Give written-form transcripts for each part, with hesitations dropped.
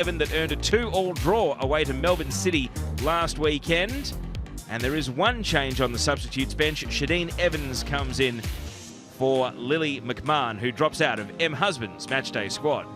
11 that earned a 2-all draw away to Melbourne City last weekend. And there is one change on the substitutes bench. Shadeen Evans comes in for Lily McMahon, who drops out of M. Husband's matchday squad.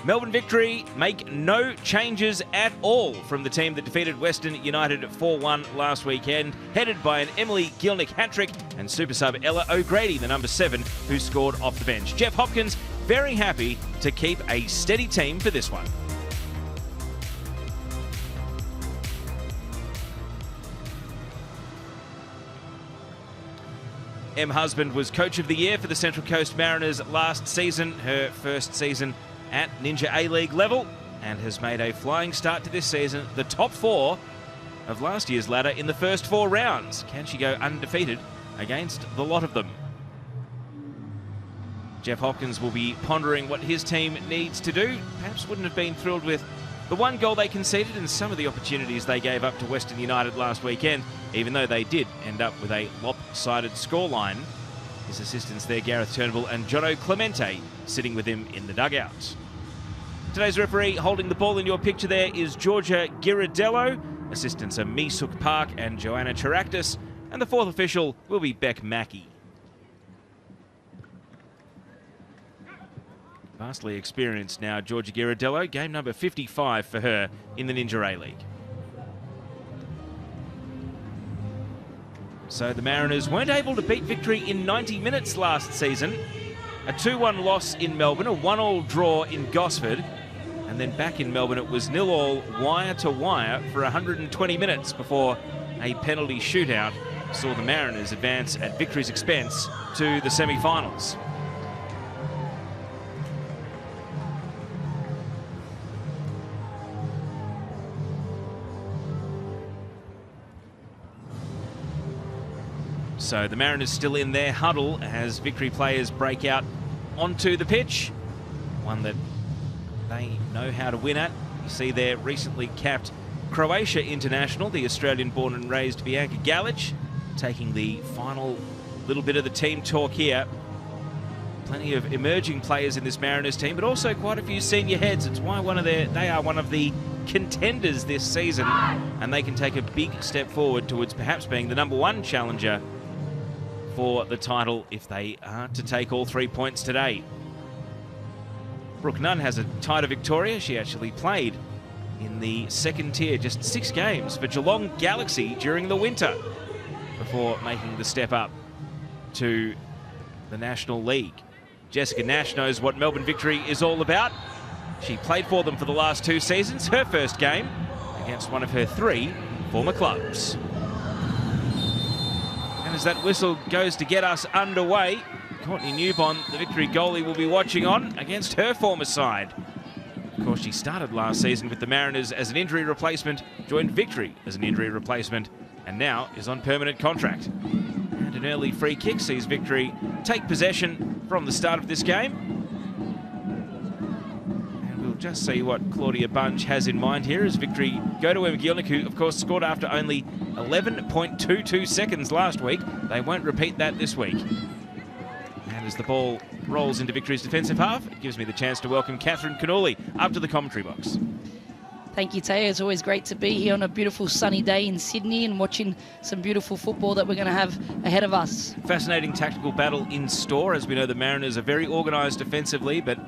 Melbourne Victory make no changes at all from the team that defeated Western United 4-1 last weekend, headed by an Emily Gilnick hat-trick and super sub Ella O'Grady, the number 7, who scored off the bench. Jeff Hopkins very happy to keep a steady team for this one. M. Husband was Coach of the Year for the Central Coast Mariners last season, her first season at Ninja A-League level, and has made a flying start to this season, the top 4 of last year's ladder in the first 4 rounds. Can she go undefeated against the lot of them? Jeff Hopkins will be pondering what his team needs to do. Perhaps wouldn't have been thrilled with the 1 goal they conceded and some of the opportunities they gave up to Western United last weekend, even though they did end up with a lopsided scoreline. His assistants there, Gareth Turnbull and Jono Clemente, sitting with him in the dugout. Today's referee holding the ball in your picture there is Georgia Ghirardello. Assistants are Misuk Park and Joanna Charaktis. And the 4th official will be Beck Mackey. Vastly experienced now, Georgia Ghirardello. Game number 55 for her in the Ninja A-League. So the Mariners weren't able to beat Victory in 90 minutes last season. A 2-1 loss in Melbourne, a 1-all draw in Gosford. And then back in Melbourne, it was 0-all wire to wire for 120 minutes before a penalty shootout saw the Mariners advance at Victory's expense to the semi-finals. So the Mariners still in their huddle as Victory players break out onto the pitch. One that they know how to win at. You see there recently capped Croatia international, the Australian-born and raised Bianca Galic, taking the final little bit of the team talk here. Plenty of emerging players in this Mariners team, but also quite a few senior heads. It's why they are one of the contenders this season, and they can take a big step forward towards perhaps being the number 1 challenger for the title if they are to take all 3 points today. Brooke Nunn has a tie to Victoria. She actually played in the 2nd tier, just 6 games for Geelong Galaxy during the winter before making the step up to the National League. Jessica Nash knows what Melbourne Victory is all about. She played for them for the last 2 seasons, her first game against one of her 3 former clubs. And as that whistle goes to get us underway, Courtney Newbon, the Victory goalie, will be watching on against her former side. Of course, she started last season with the Mariners as an injury replacement, joined Victory as an injury replacement, and now is on permanent contract. And an early free kick sees Victory take possession from the start of this game. And we'll just see what Claudia Bunge has in mind here as Victory go to Emma Gilnick, who, of course, scored after only 11.22 seconds last week. They won't repeat that this week. And as the ball rolls into Victory's defensive half, it gives me the chance to welcome Catherine Cannulli up to the commentary box. Thank you, Taya. It's always great to be here on a beautiful sunny day in Sydney and watching some beautiful football that we're going to have ahead of us. Fascinating tactical battle in store. As we know, the Mariners are very organised defensively, but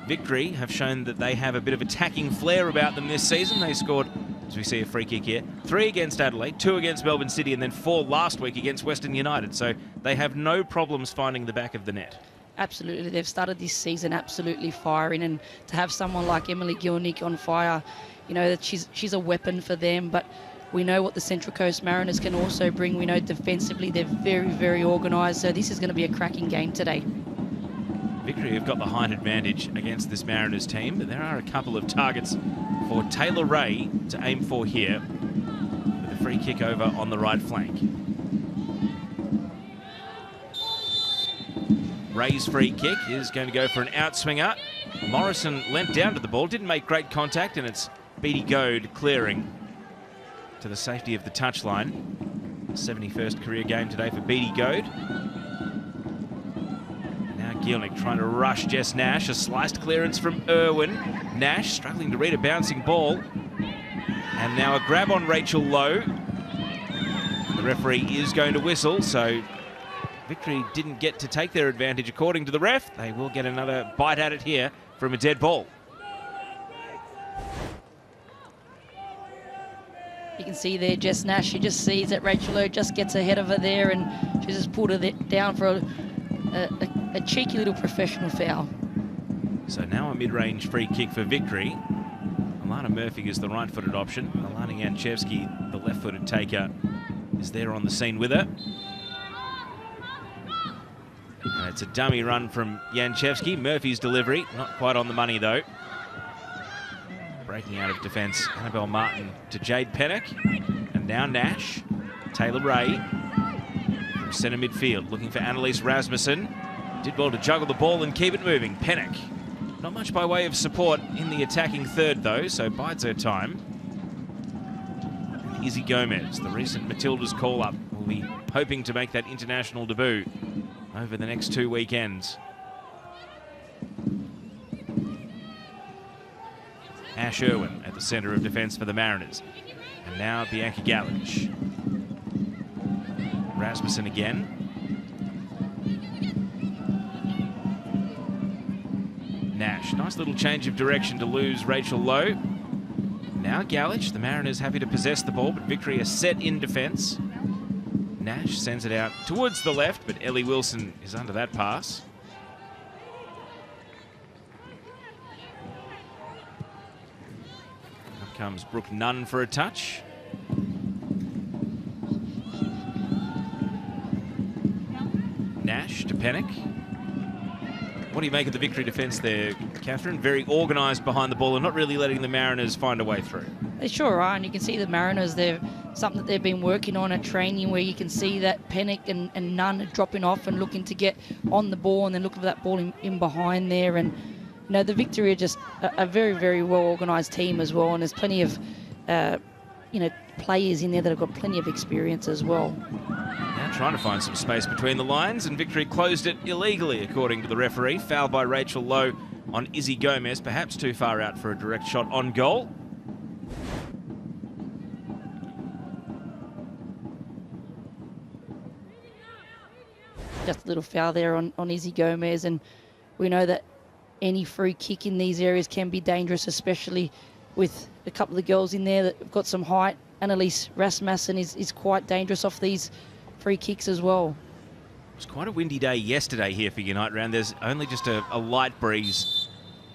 Victory have shown that they have a bit of attacking flair about them this season. They scored, as we see a free kick here, 3 against Adelaide, 2 against Melbourne City, and then 4 last week against Western United. So they have no problems finding the back of the net. Absolutely. They've started this season absolutely firing, and to have someone like Emily Gilnick on fire, you know, that she's a weapon for them. But we know what the Central Coast Mariners can also bring. We know defensively they're very, very organised. So this is going to be a cracking game today. Victory have got the height advantage against this Mariners team, but there are a couple of targets for Taylor Ray to aim for here with a free kick over on the right flank. Ray's free kick is going to go for an outswinger. Morrison leant down to the ball, didn't make great contact, and it's Beattie Goad clearing to the safety of the touchline. 71st career game today for Beattie Goad. Now Gielnik trying to rush Jess Nash. A sliced clearance from Irwin. Nash struggling to read a bouncing ball. And now a grab on Rachel Lowe. The referee is going to whistle, so Victory didn't get to take their advantage according to the ref. They will get another bite at it here from a dead ball. You can see there Jess Nash, she just sees that Rachel Lowe just gets ahead of her there, and she just pulled her down for a cheeky little professional foul. So now a mid-range free kick for Victory. Alana Murphy is the right-footed option. Alana Janchevsky, the left-footed taker, is there on the scene with her. And it's a dummy run from Janchevsky. Murphy's delivery, not quite on the money though. Breaking out of defence, Annabelle Martin to Jade Pennock. And now Nash. Taylor Ray from centre midfield, looking for Annalise Rasmussen. Did well to juggle the ball and keep it moving. Pennock. Not much by way of support in the attacking third though, so bides her time. And Izzy Gomez, the recent Matilda's call-up, will be hoping to make that international debut over the next 2 weekends. Ash Irwin at the centre of defence for the Mariners. And now Bianca Galich. Rasmussen again. Nash, nice little change of direction to lose Rachel Lowe. Now Galich, the Mariners happy to possess the ball, but Victory are set in defence. Nash sends it out towards the left, but Ellie Wilson is under that pass. Up comes Brooke Nunn for a touch. Nash to Pennock. What do you make of the Victory defence there, Catherine? Very organised behind the ball and not really letting the Mariners find a way through. They sure are, and you can see the Mariners, they're something that they've been working on at training, where you can see that Pennock and Nunn are dropping off and looking to get on the ball, and then looking for that ball in behind there. And you know, the Victory are just a very, very well organised team as well, and there's plenty of players in there that have got plenty of experience as well. Now trying to find some space between the lines, and Victory closed it illegally according to the referee. Foul by Rachel Lowe on Izzy Gomez, perhaps too far out for a direct shot on goal. Just a little foul there on Izzy Gomez, and we know that any free kick in these areas can be dangerous, especially with a couple of the girls in there that have got some height. Annalise Rasmussen is quite dangerous off these free kicks as well. It was quite a windy day yesterday here for Unite Round. There's only just a light breeze,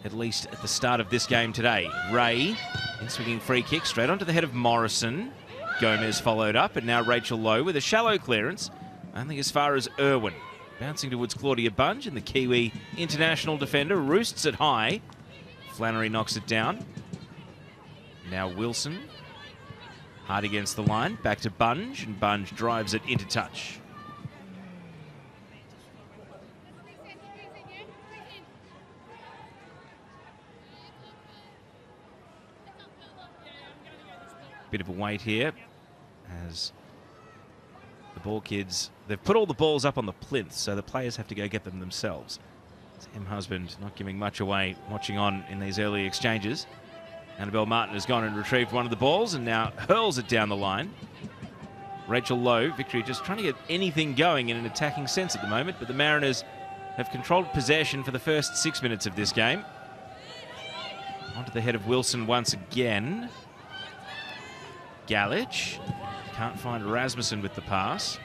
at least at the start of this game today. Ray, in swinging free kick, straight onto the head of Morrison. Gomez followed up, and now Rachel Lowe with a shallow clearance, only as far as Irwin. Bouncing towards Claudia Bunge, and the Kiwi international defender roosts it high. Flannery knocks it down. Now Wilson, hard against the line, back to Bunge, and Bunge drives it into touch. Bit of a wait here as the ball kids, they've put all the balls up on the plinth, so the players have to go get them themselves. Sam Husband not giving much away, watching on in these early exchanges. Annabelle Martin has gone and retrieved one of the balls and now hurls it down the line. Rachel Lowe, Victory just trying to get anything going in an attacking sense at the moment, but the Mariners have controlled possession for the first 6 minutes of this game. Onto the head of Wilson once again. Galich can't find Rasmussen with the pass.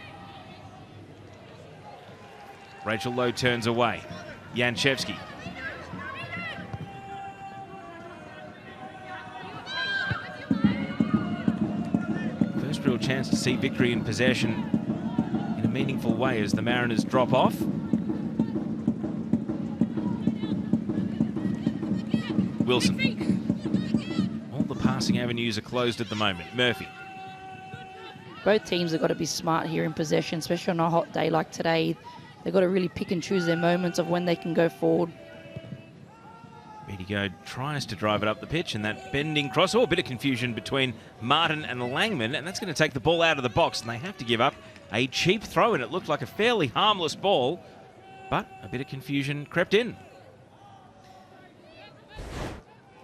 Rachel Lowe turns away. Janchevsky. First real chance to see Victory in possession in a meaningful way as the Mariners drop off. Wilson. All the passing avenues are closed at the moment. Murphy. Both teams have got to be smart here in possession, especially on a hot day like today. They've got to really pick and choose their moments of when they can go forward. Beatty tries to drive it up the pitch, and that bending cross. Oh, a bit of confusion between Martin and Langman, and that's going to take the ball out of the box, and they have to give up a cheap throw, and it looked like a fairly harmless ball. But a bit of confusion crept in.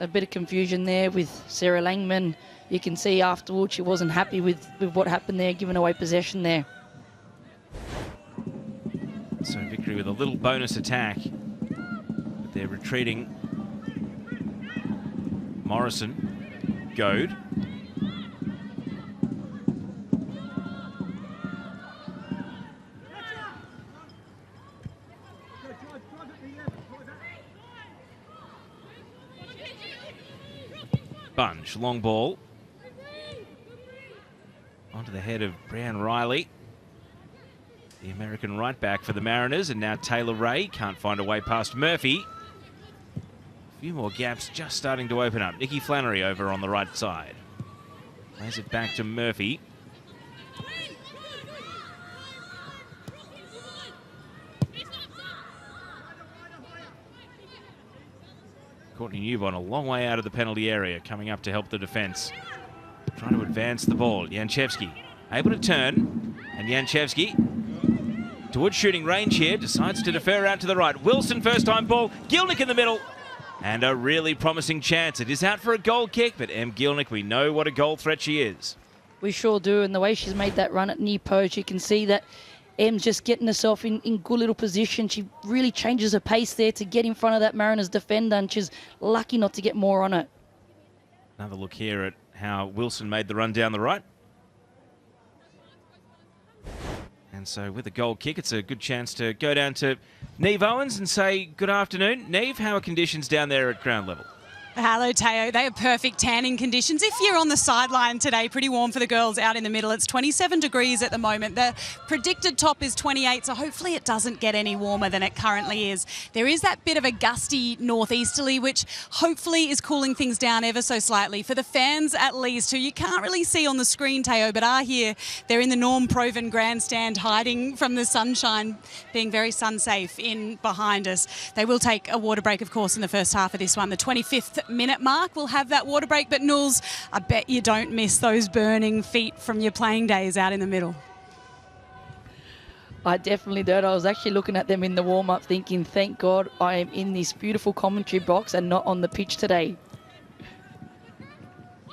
A bit of confusion there with Sarah Langman. You can see afterwards she wasn't happy with what happened there, giving away possession there. So Victory with a little bonus attack. But they're retreating. Morrison, Goad. Bunch, long ball. Onto the head of Brianne Riley. The American right back for the Mariners, and now Taylor Ray can't find a way past Murphy. A few more gaps just starting to open up. Nikki Flannery over on the right side. Plays it back to Murphy. Courtney Newbon a long way out of the penalty area, coming up to help the defence. Trying to advance the ball. Janchevski able to turn, and Janchevski towards shooting range here, decides to defer out to the right. Wilson first time ball, Gilnick in the middle, and a really promising chance. It is out for a goal kick, but Em Gilnick, we know what a goal threat she is. We sure do, and the way she's made that run at near post, you can see that Em's just getting herself in good little position. She really changes her pace there to get in front of that Mariners defender, and she's lucky not to get more on it. Another look here at how Wilson made the run down the right. And so with a goal kick, it's a good chance to go down to Neve Owens and say good afternoon. Neve, how are conditions down there at ground level? Hello, Teo. They are perfect tanning conditions. If you're on the sideline today, pretty warm for the girls out in the middle. It's 27 degrees at the moment. The predicted top is 28, so hopefully it doesn't get any warmer than it currently is. There is that bit of a gusty northeasterly, which hopefully is cooling things down ever so slightly. For the fans, at least, who you can't really see on the screen, Teo, but are here. They're in the Norm Proven grandstand, hiding from the sunshine, being very sun-safe in behind us. They will take a water break, of course, in the first half of this one. The 25th minute mark we'll have that water break, but Nules, I bet you don't miss those burning feet from your playing days out in the middle. I definitely don't. I was actually looking at them in the warm-up thinking, thank God I am in this beautiful commentary box and not on the pitch today.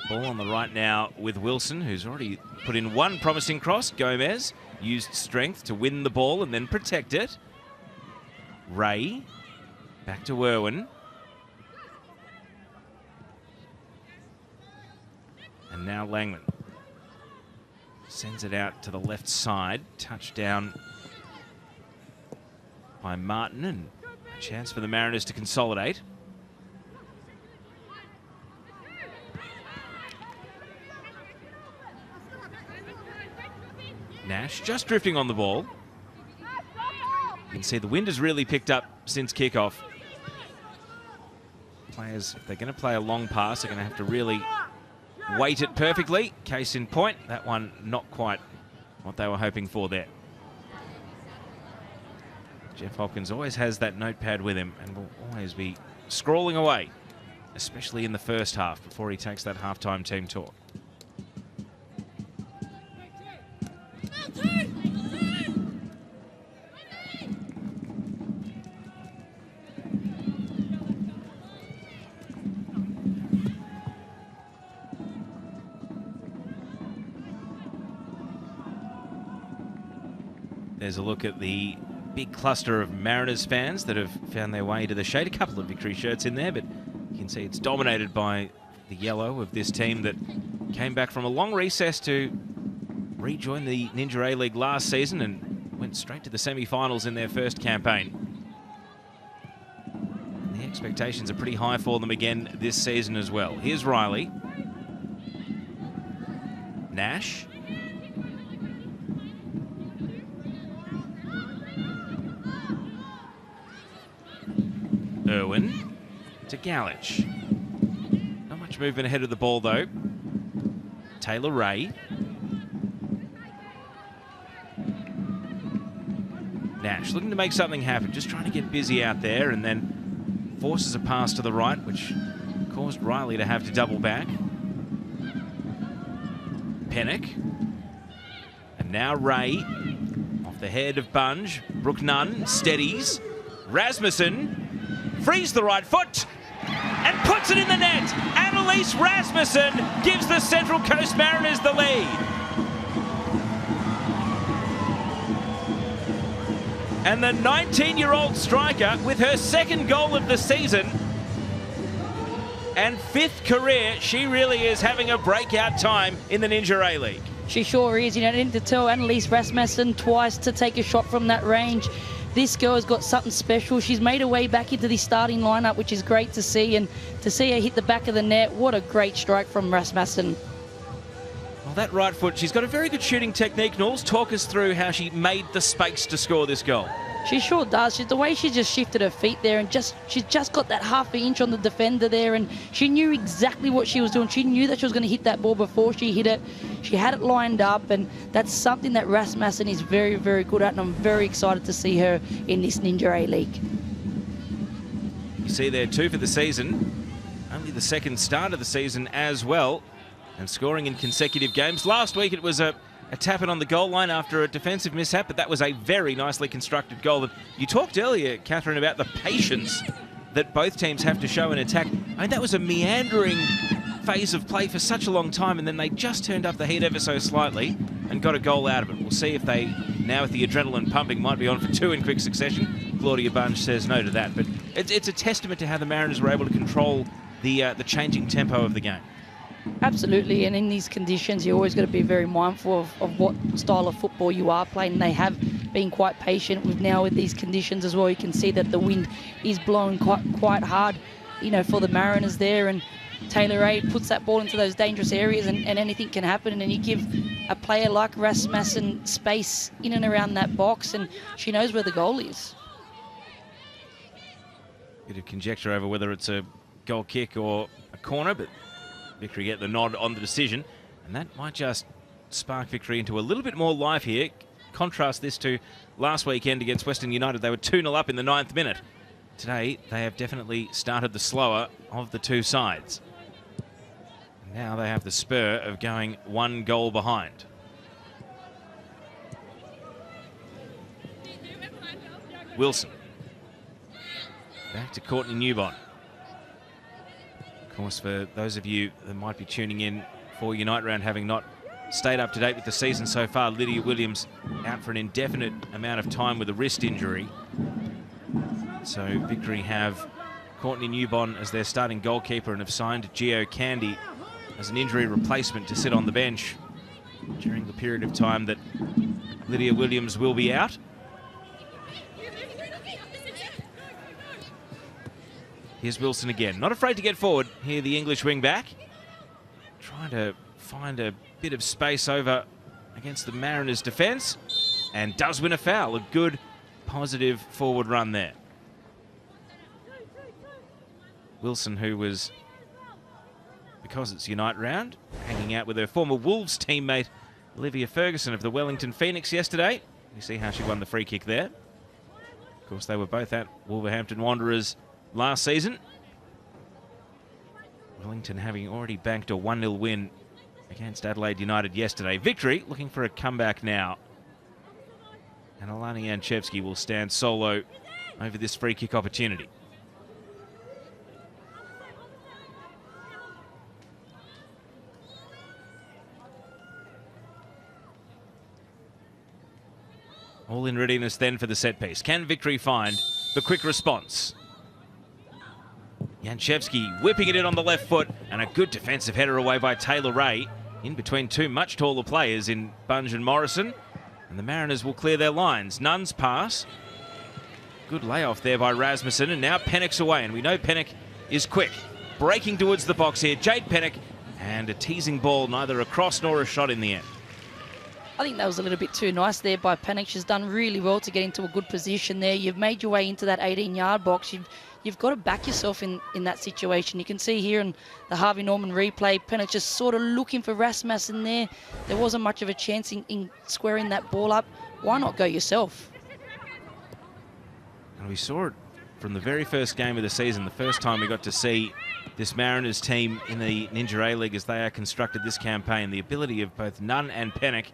Ball on the right now with Wilson, who's already put in one promising cross. Gomez used strength to win the ball and then protect it. Ray, back to Irwin. And now Langman sends it out to the left side. Touchdown by Martin, and a chance for the Mariners to consolidate. Nash just drifting on the ball. You can see the wind has really picked up since kickoff. Players, if they're going to play a long pass, are going to have to really weight it perfectly. Case in point, that one not quite what they were hoping for there. Jeff Hopkins always has that notepad with him and will always be scrawling away, especially in the first half before he takes that halftime team talk. There's a look at the big cluster of Mariners fans that have found their way to the shade. A couple of Victory shirts in there, but you can see it's dominated by the yellow of this team that came back from a long recess to rejoin the Ninja A-League last season and went straight to the semi-finals in their first campaign. And the expectations are pretty high for them again this season as well. Here's Riley. Nash. Irwin to Galich. Not much movement ahead of the ball though. Taylor Ray. Nash looking to make something happen, just trying to get busy out there, and then forces a pass to the right, which caused Riley to have to double back. Pennock. And now Ray off the head of Bunge. Brooke Nunn steadies. Rasmussen frees the right foot and puts it in the net. Annalise Rasmussen gives the Central Coast Mariners the lead. And the 19-year-old striker with her second goal of the season and 5th career, she really is having a breakout time in the Ninja A-League. She sure is. You know, I need to tell Annalise Rasmussen twice to take a shot from that range. This girl has got something special. She's made her way back into the starting lineup, which is great to see. And to see her hit the back of the net, what a great strike from Rasmussen. Well, that right foot, she's got a very good shooting technique. Knowles, talk us through how she made the space to score this goal. She sure does. The way she just shifted her feet there and she's just got that half an inch on the defender there, and she knew exactly what she was doing. She knew that she was going to hit that ball before she hit it. She had it lined up, and that's something that Rasmussen is very, very good at, and I'm very excited to see her in this Ninja A-League. You see there, 2 for the season. Only the second start of the season as well, and scoring in consecutive games. Last week it was a tap-in on the goal line after a defensive mishap, but that was a very nicely constructed goal. And you talked earlier, Catherine, about the patience that both teams have to show in attack. I mean, that was a meandering phase of play for such a long time, and then they just turned up the heat ever so slightly and got a goal out of it. We'll see if they, now with the adrenaline pumping, might be on for 2 in quick succession. Claudia Bunge says no to that, but it's a testament to how the Mariners were able to control the changing tempo of the game. Absolutely, and in these conditions, you always got to be very mindful of what style of football you are playing. They have been quite patient with these conditions as well. You can see that the wind is blowing quite hard, you know, for the Mariners there. And Taylor Ray puts that ball into those dangerous areas, and anything can happen. And you give a player like Rasmussen space in and around that box, and she knows where the goal is. Bit of conjecture over whether it's a goal kick or a corner, but Victory get the nod on the decision, and that might just spark Victory into a little bit more life here. Contrast this to last weekend against Western United. They were 2-0 up in the 9th minute. Today, they have definitely started the slower of the two sides. Now they have the spur of going 1 goal behind. Wilson. Back to Courtney Newbon. Of course, for those of you that might be tuning in for Unite Round, having not stayed up to date with the season so far, Lydia Williams out for an indefinite amount of time with a wrist injury. So Victory have Courtney Newbon as their starting goalkeeper and have signed Gio Candy as an injury replacement to sit on the bench during the period of time that Lydia Williams will be out. Here's Wilson again. Not afraid to get forward. Here the English wing back. Trying to find a bit of space over against the Mariners' defence. And does win a foul. A good, positive forward run there. Wilson, who was, because it's Unite Round, hanging out with her former Wolves teammate Olivia Ferguson of the Wellington Phoenix yesterday. You see how she won the free kick there. Of course, they were both at Wolverhampton Wanderers last season. Wellington having already banked a 1-0 win against Adelaide United yesterday. Victory looking for a comeback now. And Alani Janchevsky will stand solo over this free kick opportunity. All in readiness then for the set piece. Can Victory find the quick response? Janchevsky whipping it in on the left foot, and a good defensive header away by Taylor Ray in between two much taller players in Bunge and Morrison. And the Mariners will clear their lines. Nunn's pass. Good layoff there by Rasmussen, and now Pennock's away, and we know Pennock is quick. Breaking towards the box here, Jade Pennock, and a teasing ball, neither a cross nor a shot in the end. I think that was a little bit too nice there by Pennock. She's done really well to get into a good position there. You've made your way into that 18-yard box. You've got to back yourself in that situation. You can see here in the Harvey Norman replay, Pennock just sort of looking for Rasmussen there. There wasn't much of a chance in squaring that ball up. Why not go yourself? And we saw it from the very first game of the season, the first time we got to see this Mariners team in the Ninja A-League as they are constructed this campaign. The ability of both Nunn and Pennock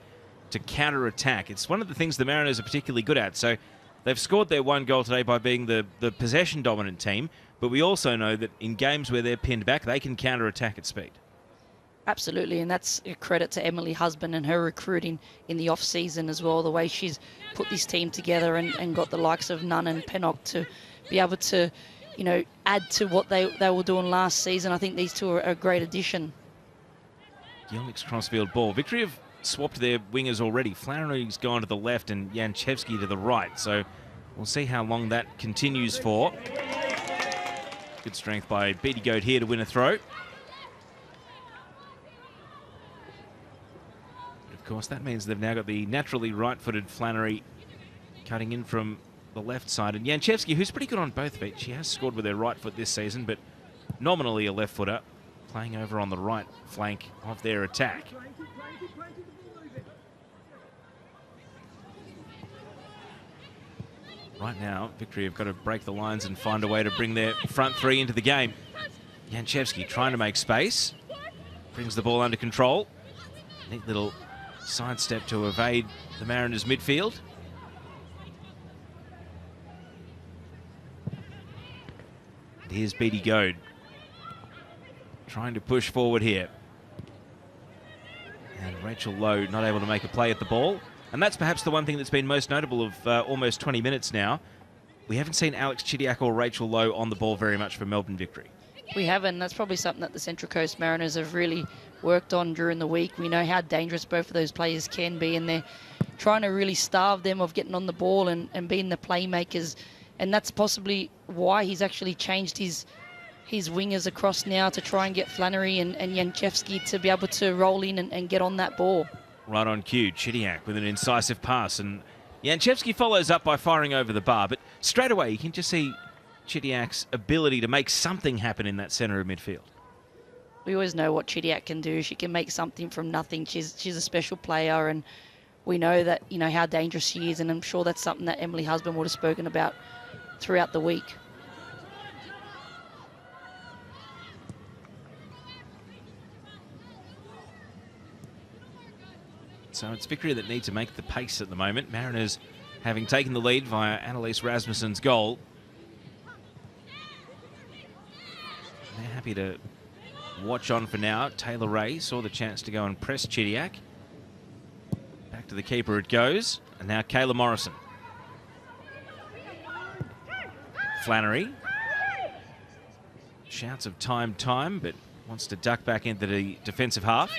to counter-attack. It's one of the things the Mariners are particularly good at. So they've scored their one goal today by being the possession-dominant team, but we also know that in games where they're pinned back, they can counter-attack at speed. Absolutely, and that's a credit to Emily Husband and her recruiting in the off-season as well, the way she's put this team together and got the likes of Nunn and Pennock to be able to, you know, add to what they were doing last season. I think these two are a great addition. Gielnik's crossfield ball. Victory have swapped their wingers already. Flannery's gone to the left and Janchevsky to the right, so we'll see how long that continues for. Good strength by Beatty Goat here to win a throw. Of course, that means they've now got the naturally right-footed Flannery cutting in from the left side. And Janchevsky, who's pretty good on both feet. She has scored with her right foot this season, but nominally a left footer, playing over on the right flank of their attack. Right now, Victory have got to break the lines and find a way to bring their front three into the game. Janchevsky trying to make space. Brings the ball under control. Neat little sidestep to evade the Mariners midfield. And here's Beatty Goad trying to push forward here. And Rachel Lowe not able to make a play at the ball. And that's perhaps the one thing that's been most notable of almost 20 minutes now. We haven't seen Alex Chidiac or Rachel Lowe on the ball very much for Melbourne Victory. We haven't. That's probably something that the Central Coast Mariners have really worked on during the week. We know how dangerous both of those players can be, and they're trying to really starve them of getting on the ball and being the playmakers. And that's possibly why he's actually changed his wingers across now to try and get Flannery and Janchevsky to be able to roll in and get on that ball. Right on cue, Chidiac with an incisive pass, and Janchevsky follows up by firing over the bar, but straight away you can just see Chidiac's ability to make something happen in that centre of midfield. We always know what Chidiac can do. She can make something from nothing. She's a special player, and we know that, you know, how dangerous she is, and I'm sure that's something that Emily Husband would have spoken about throughout the week. So it's Victory that need to make the pace at the moment. Mariners having taken the lead via Annalise Rasmussen's goal. They're happy to watch on for now. Taylor Ray saw the chance to go and press Chidiac. Back to the keeper it goes. And now Kayla Morrison. Flannery. Shouts of time, but wants to duck back into the defensive half.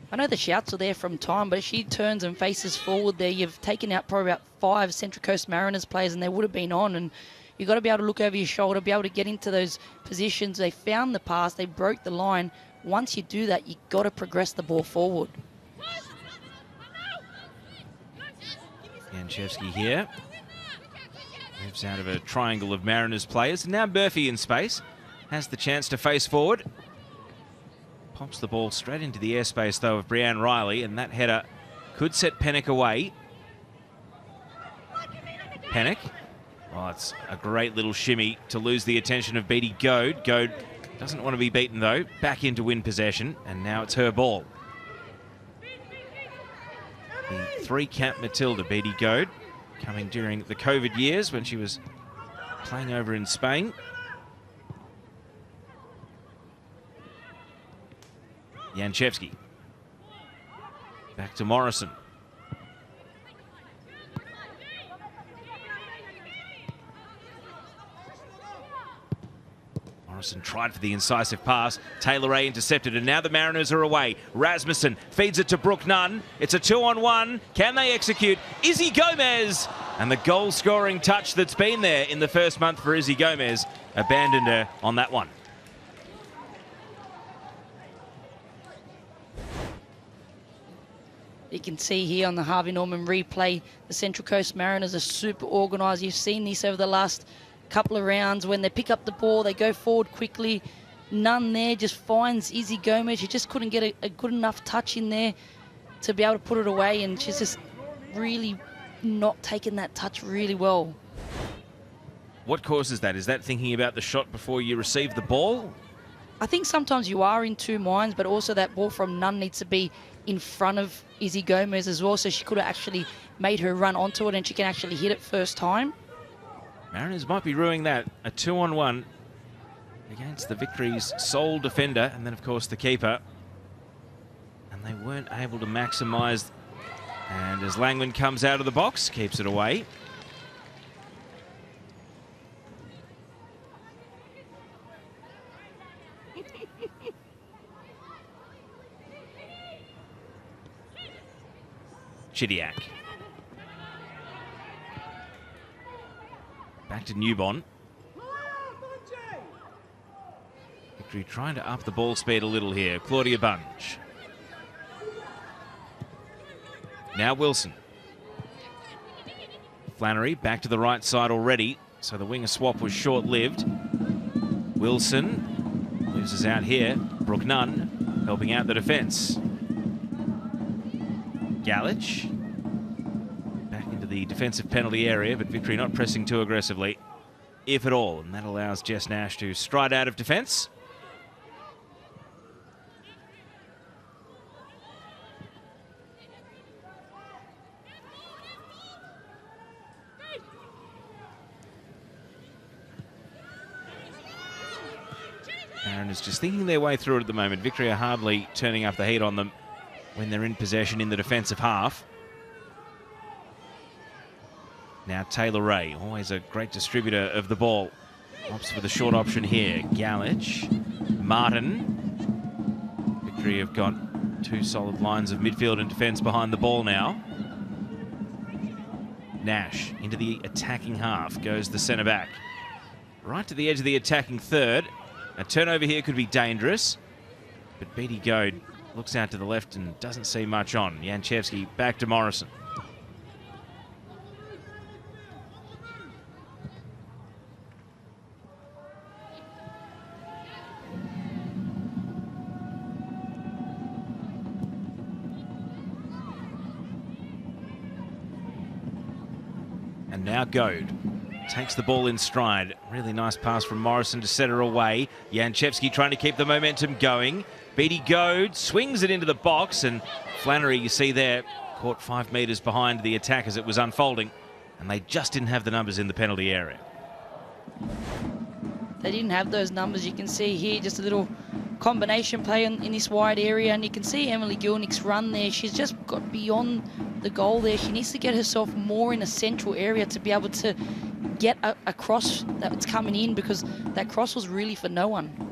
I know the shouts are there from time, but she turns and faces forward there. You've taken out probably about 5 Central Coast Mariners players, and they would have been on. And you've got to be able to look over your shoulder, be able to get into those positions. They found the pass. They broke the line. Once you do that, you've got to progress the ball forward. Janchevsky here. Moves out of a triangle of Mariners players. And now Murphy in space. Has the chance to face forward. Pops the ball straight into the airspace, though, of Brianne Riley. And that header could set Pennock away. Pennock. Oh, it's a great little shimmy to lose the attention of Beatty Goad. Goad doesn't want to be beaten, though. Back in to win possession, and now it's her ball. The 3-cap Matilda, Beatty Goad, coming during the COVID years when she was playing over in Spain. Janchevsky. Back to Morrison. Morrison tried for the incisive pass. Taylor Ray intercepted, and now the Mariners are away. Rasmussen feeds it to Brooke Nunn. It's a 2-on-1. Can they execute? Izzy Gomez! And the goal-scoring touch that's been there in the first month for Izzy Gomez abandoned her on that one. You can see here on the Harvey Norman replay, the Central Coast Mariners are super organised. You've seen this over the last couple of rounds. When they pick up the ball, they go forward quickly. None there, just finds Izzy Gomez. She just couldn't get a good enough touch in there to be able to put it away, and she's just really not taking that touch really well. What causes that? Is that thinking about the shot before you receive the ball? I think sometimes you are in two minds, but also that ball from Nunn needs to be in front of Izzy Gomez as well, so she could have actually made her run onto it and she can actually hit it first time. Mariners might be ruining that. A 2-on-1 against the Victory's sole defender, and then, of course, the keeper. And they weren't able to maximise. And as Langman comes out of the box, keeps it away. Chidiac. Back to Newbon. Victory trying to up the ball speed a little here. Claudia Bunge. Now Wilson. Flannery back to the right side already, so the winger swap was short-lived. Wilson loses out here. Brooke Nunn helping out the defence. Galich back into the defensive penalty area, but Victory not pressing too aggressively, if at all, and that allows Jess Nash to stride out of defence. Mariners just thinking their way through it at the moment. Victory are hardly turning up the heat on them when they're in possession in the defensive half. Now Taylor Ray, always a great distributor of the ball. Opts for the short option here. Galich, Martin. Victory have got two solid lines of midfield and defence behind the ball now. Nash into the attacking half goes the centre back. Right to the edge of the attacking third. A turnover here could be dangerous, but Beattie Goad looks out to the left and doesn't see much on. Janchevsky back to Morrison. And now Goad takes the ball in stride. Really nice pass from Morrison to set her away. Janchevsky trying to keep the momentum going. Beattie Goad swings it into the box, and Flannery, you see there, caught 5 metres behind the attack as it was unfolding, and they just didn't have the numbers in the penalty area. They didn't have those numbers. You can see here just a little combination play in this wide area, and you can see Emily Gilnick's run there. She's just got beyond the goal there. She needs to get herself more in a central area to be able to get a cross that's coming in, because that cross was really for no one.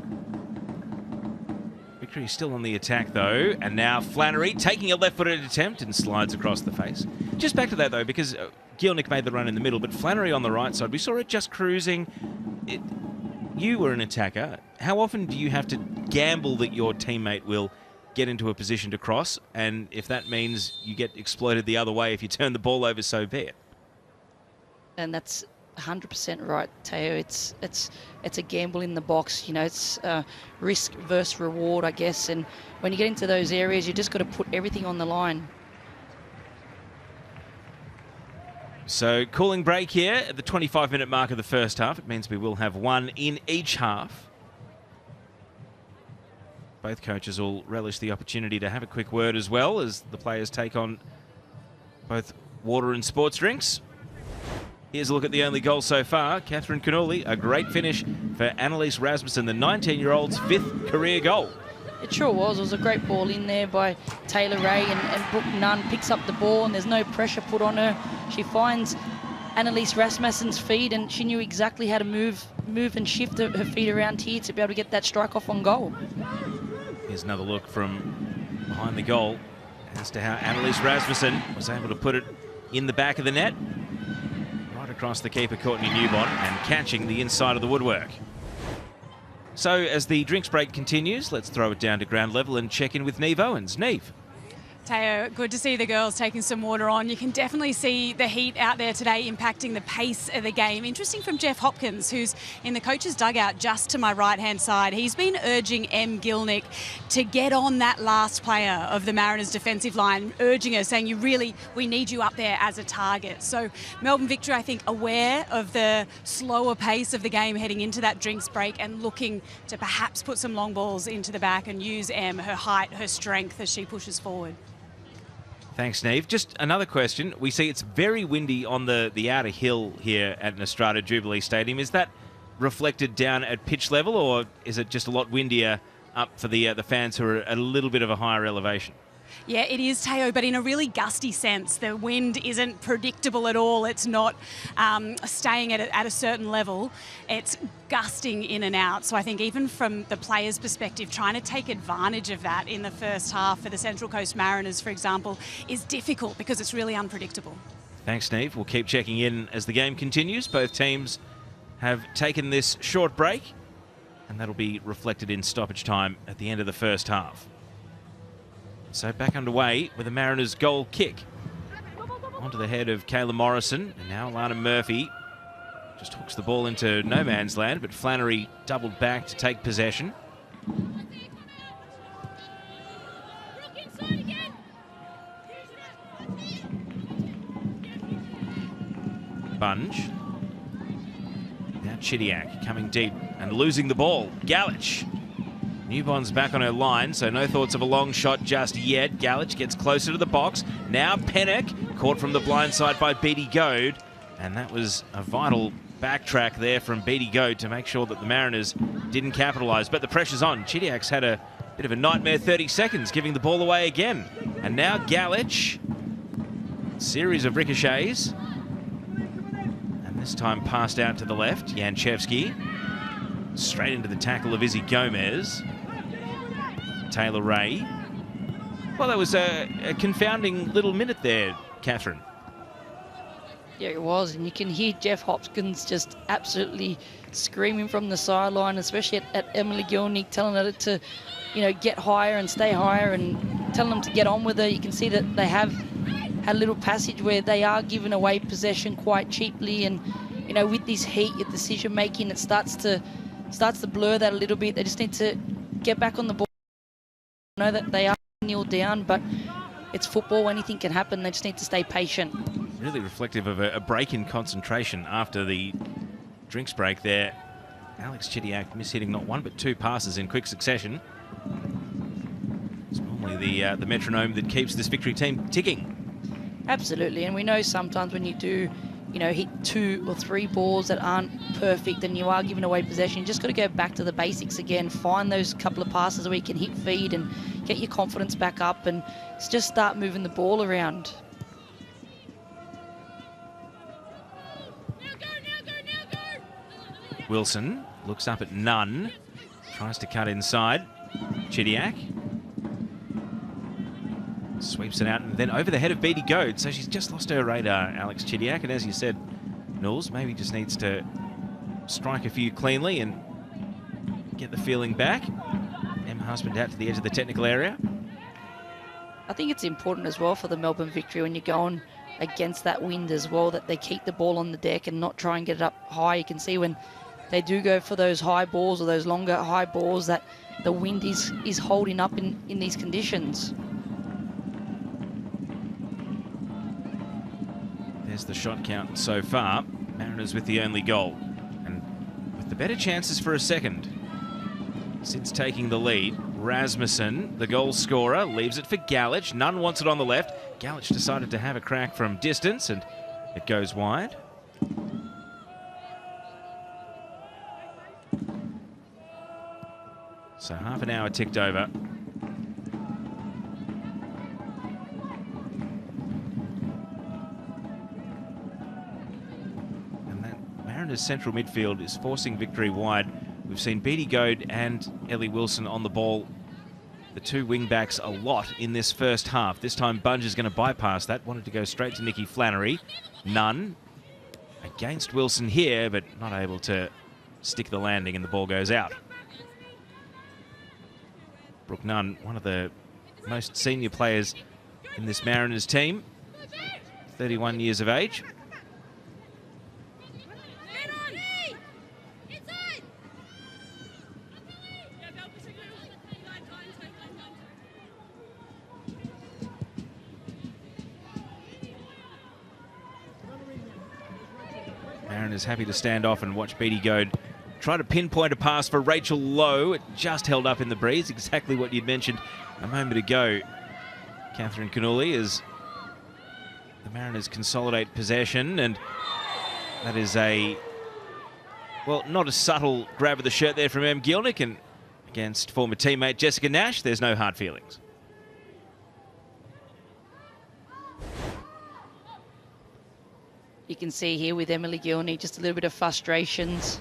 Victory still on the attack though, and now Flannery taking a left-footed attempt and slides across the face. Just back to that though, because Gilnick made the run in the middle, but Flannery on the right side, we saw it just cruising. You were an attacker. How often do you have to gamble that your teammate will get into a position to cross, and if that means you get exploited the other way if you turn the ball over, so be it? And that's 100% right, Teo. It's a gamble in the box. You know, it's risk versus reward, I guess. And when you get into those areas, you just got to put everything on the line. So cooling break here at the 25-minute mark of the first half. It means we will have one in each half. Both coaches will relish the opportunity to have a quick word as well as the players take on both water and sports drinks. Here's a look at the only goal so far. Catherine Cannuli, a great finish for Annalise Rasmussen, the 19-year-old's 5th career goal. It sure was. It was a great ball in there by Taylor Ray, and Brooke Nunn picks up the ball, and there's no pressure put on her. She finds Annalise Rasmussen's feet, and she knew exactly how to move and shift her feet around here to be able to get that strike off on goal. Here's another look from behind the goal as to how Annalise Rasmussen was able to put it in the back of the net, right across the keeper, Courtney Newbon, and catching the inside of the woodwork. So as the drinks break continues, let's throw it down to ground level and check in with Neve Owens. Neve. Teo, good to see the girls taking some water on. You can definitely see the heat out there today impacting the pace of the game. Interesting from Jeff Hopkins, who's in the coach's dugout just to my right-hand side. He's been urging Em Gilnick to get on that last player of the Mariners defensive line, urging her, saying, we need you up there as a target. So Melbourne Victory, I think, aware of the slower pace of the game heading into that drinks break and looking to perhaps put some long balls into the back and use Em, her height, her strength as she pushes forward. Thanks, Neve. Just another question. We see it's very windy on the outer hill here at Nostrada Jubilee Stadium. Is that reflected down at pitch level, or is it just a lot windier up for the fans who are at a little bit of a higher elevation? Yeah, it is, Teo, but in a really gusty sense. The wind isn't predictable at all. It's not staying at a certain level. It's gusting in and out. So I think even from the players' perspective, trying to take advantage of that in the first half for the Central Coast Mariners, for example, is difficult because it's really unpredictable. Thanks, Neve. We'll keep checking in as the game continues. Both teams have taken this short break, and that'll be reflected in stoppage time at the end of the first half. So back underway with the Mariners' goal kick. Onto the head of Kayla Morrison, and now Alana Murphy just hooks the ball into no man's land, but Flannery doubled back to take possession. Bunge. Now Chidiac coming deep and losing the ball. Galich. Newbon's back on her line, so no thoughts of a long shot just yet. Galich gets closer to the box. Now Pennock, caught from the blind side by Beattie Goad. And that was a vital backtrack there from Beattie Goad to make sure that the Mariners didn't capitalise. But the pressure's on. Chidiac's had a bit of a nightmare 30 seconds, giving the ball away again. And now Galich. Series of ricochets. And this time passed out to the left. Janchevsky. Straight into the tackle of Izzy Gomez. Taylor Ray. Well, that was a confounding little minute there, Catherine. Yeah, it was, and you can hear Jeff Hopkins just absolutely screaming from the sideline, especially at Emily Gilnick, telling her to, get higher and stay higher, and telling them to get on with her. You can see that they have had a little passage where they are giving away possession quite cheaply, and with this heat, your decision making, it starts to blur that a little bit. They just need to get back on the ball. Know that they are nil down, but it's football. Anything can happen. They just need to stay patient. Really reflective of a break in concentration after the drinks break there. Alex Chidiac mishitting not one but two passes in quick succession. It's normally the metronome that keeps this Victory team ticking. Absolutely, and we know sometimes when you do hit 2 or 3 balls that aren't perfect and you are giving away possession, you just got to go back to the basics again, find those couple of passes where you can hit feed and get your confidence back up and just start moving the ball around. Wilson looks up at Nunn, tries to cut inside. Chidiac sweeps it out and then over the head of Beattie Goad. So she's just lost her radar, Alex Chidiac. And as you said, Knowles maybe just needs to strike a few cleanly and get the feeling back. Emma Husband out to the edge of the technical area. I think it's important as well for the Melbourne Victory when you're going against that wind as well, that they keep the ball on the deck and not try and get it up high. You can see when they do go for those high balls or those longer high balls that the wind is holding up in these conditions. There's the shot count so far. Mariners with the only goal. And with the better chances for a second. Since taking the lead, Rasmussen, the goal scorer, leaves it for Galich. Nunn wants it on the left. Galich decided to have a crack from distance and it goes wide. So half an hour ticked over. Mariners' central midfield is forcing Victory wide. We've seen Beattie Goad and Ellie Wilson on the ball, the two wing-backs, a lot in this first half. This time Bunge is going to bypass that. Wanted to go straight to Nikki Flannery. Nunn against Wilson here, but not able to stick the landing and the ball goes out. Brooke Nunn, one of the most senior players in this Mariners team, 31 years of age. Mariners happy to stand off and watch Beattie Goad try to pinpoint a pass for Rachel Lowe. It just held up in the breeze, exactly what you'd mentioned a moment ago, Catherine Cannuli, as the Mariners consolidate possession. And that is a, well, not a subtle grab of the shirt there from Em Gielnik, and against former teammate Jessica Nash, there's no hard feelings. You can see here with Emily Gielnik just a little bit of frustrations.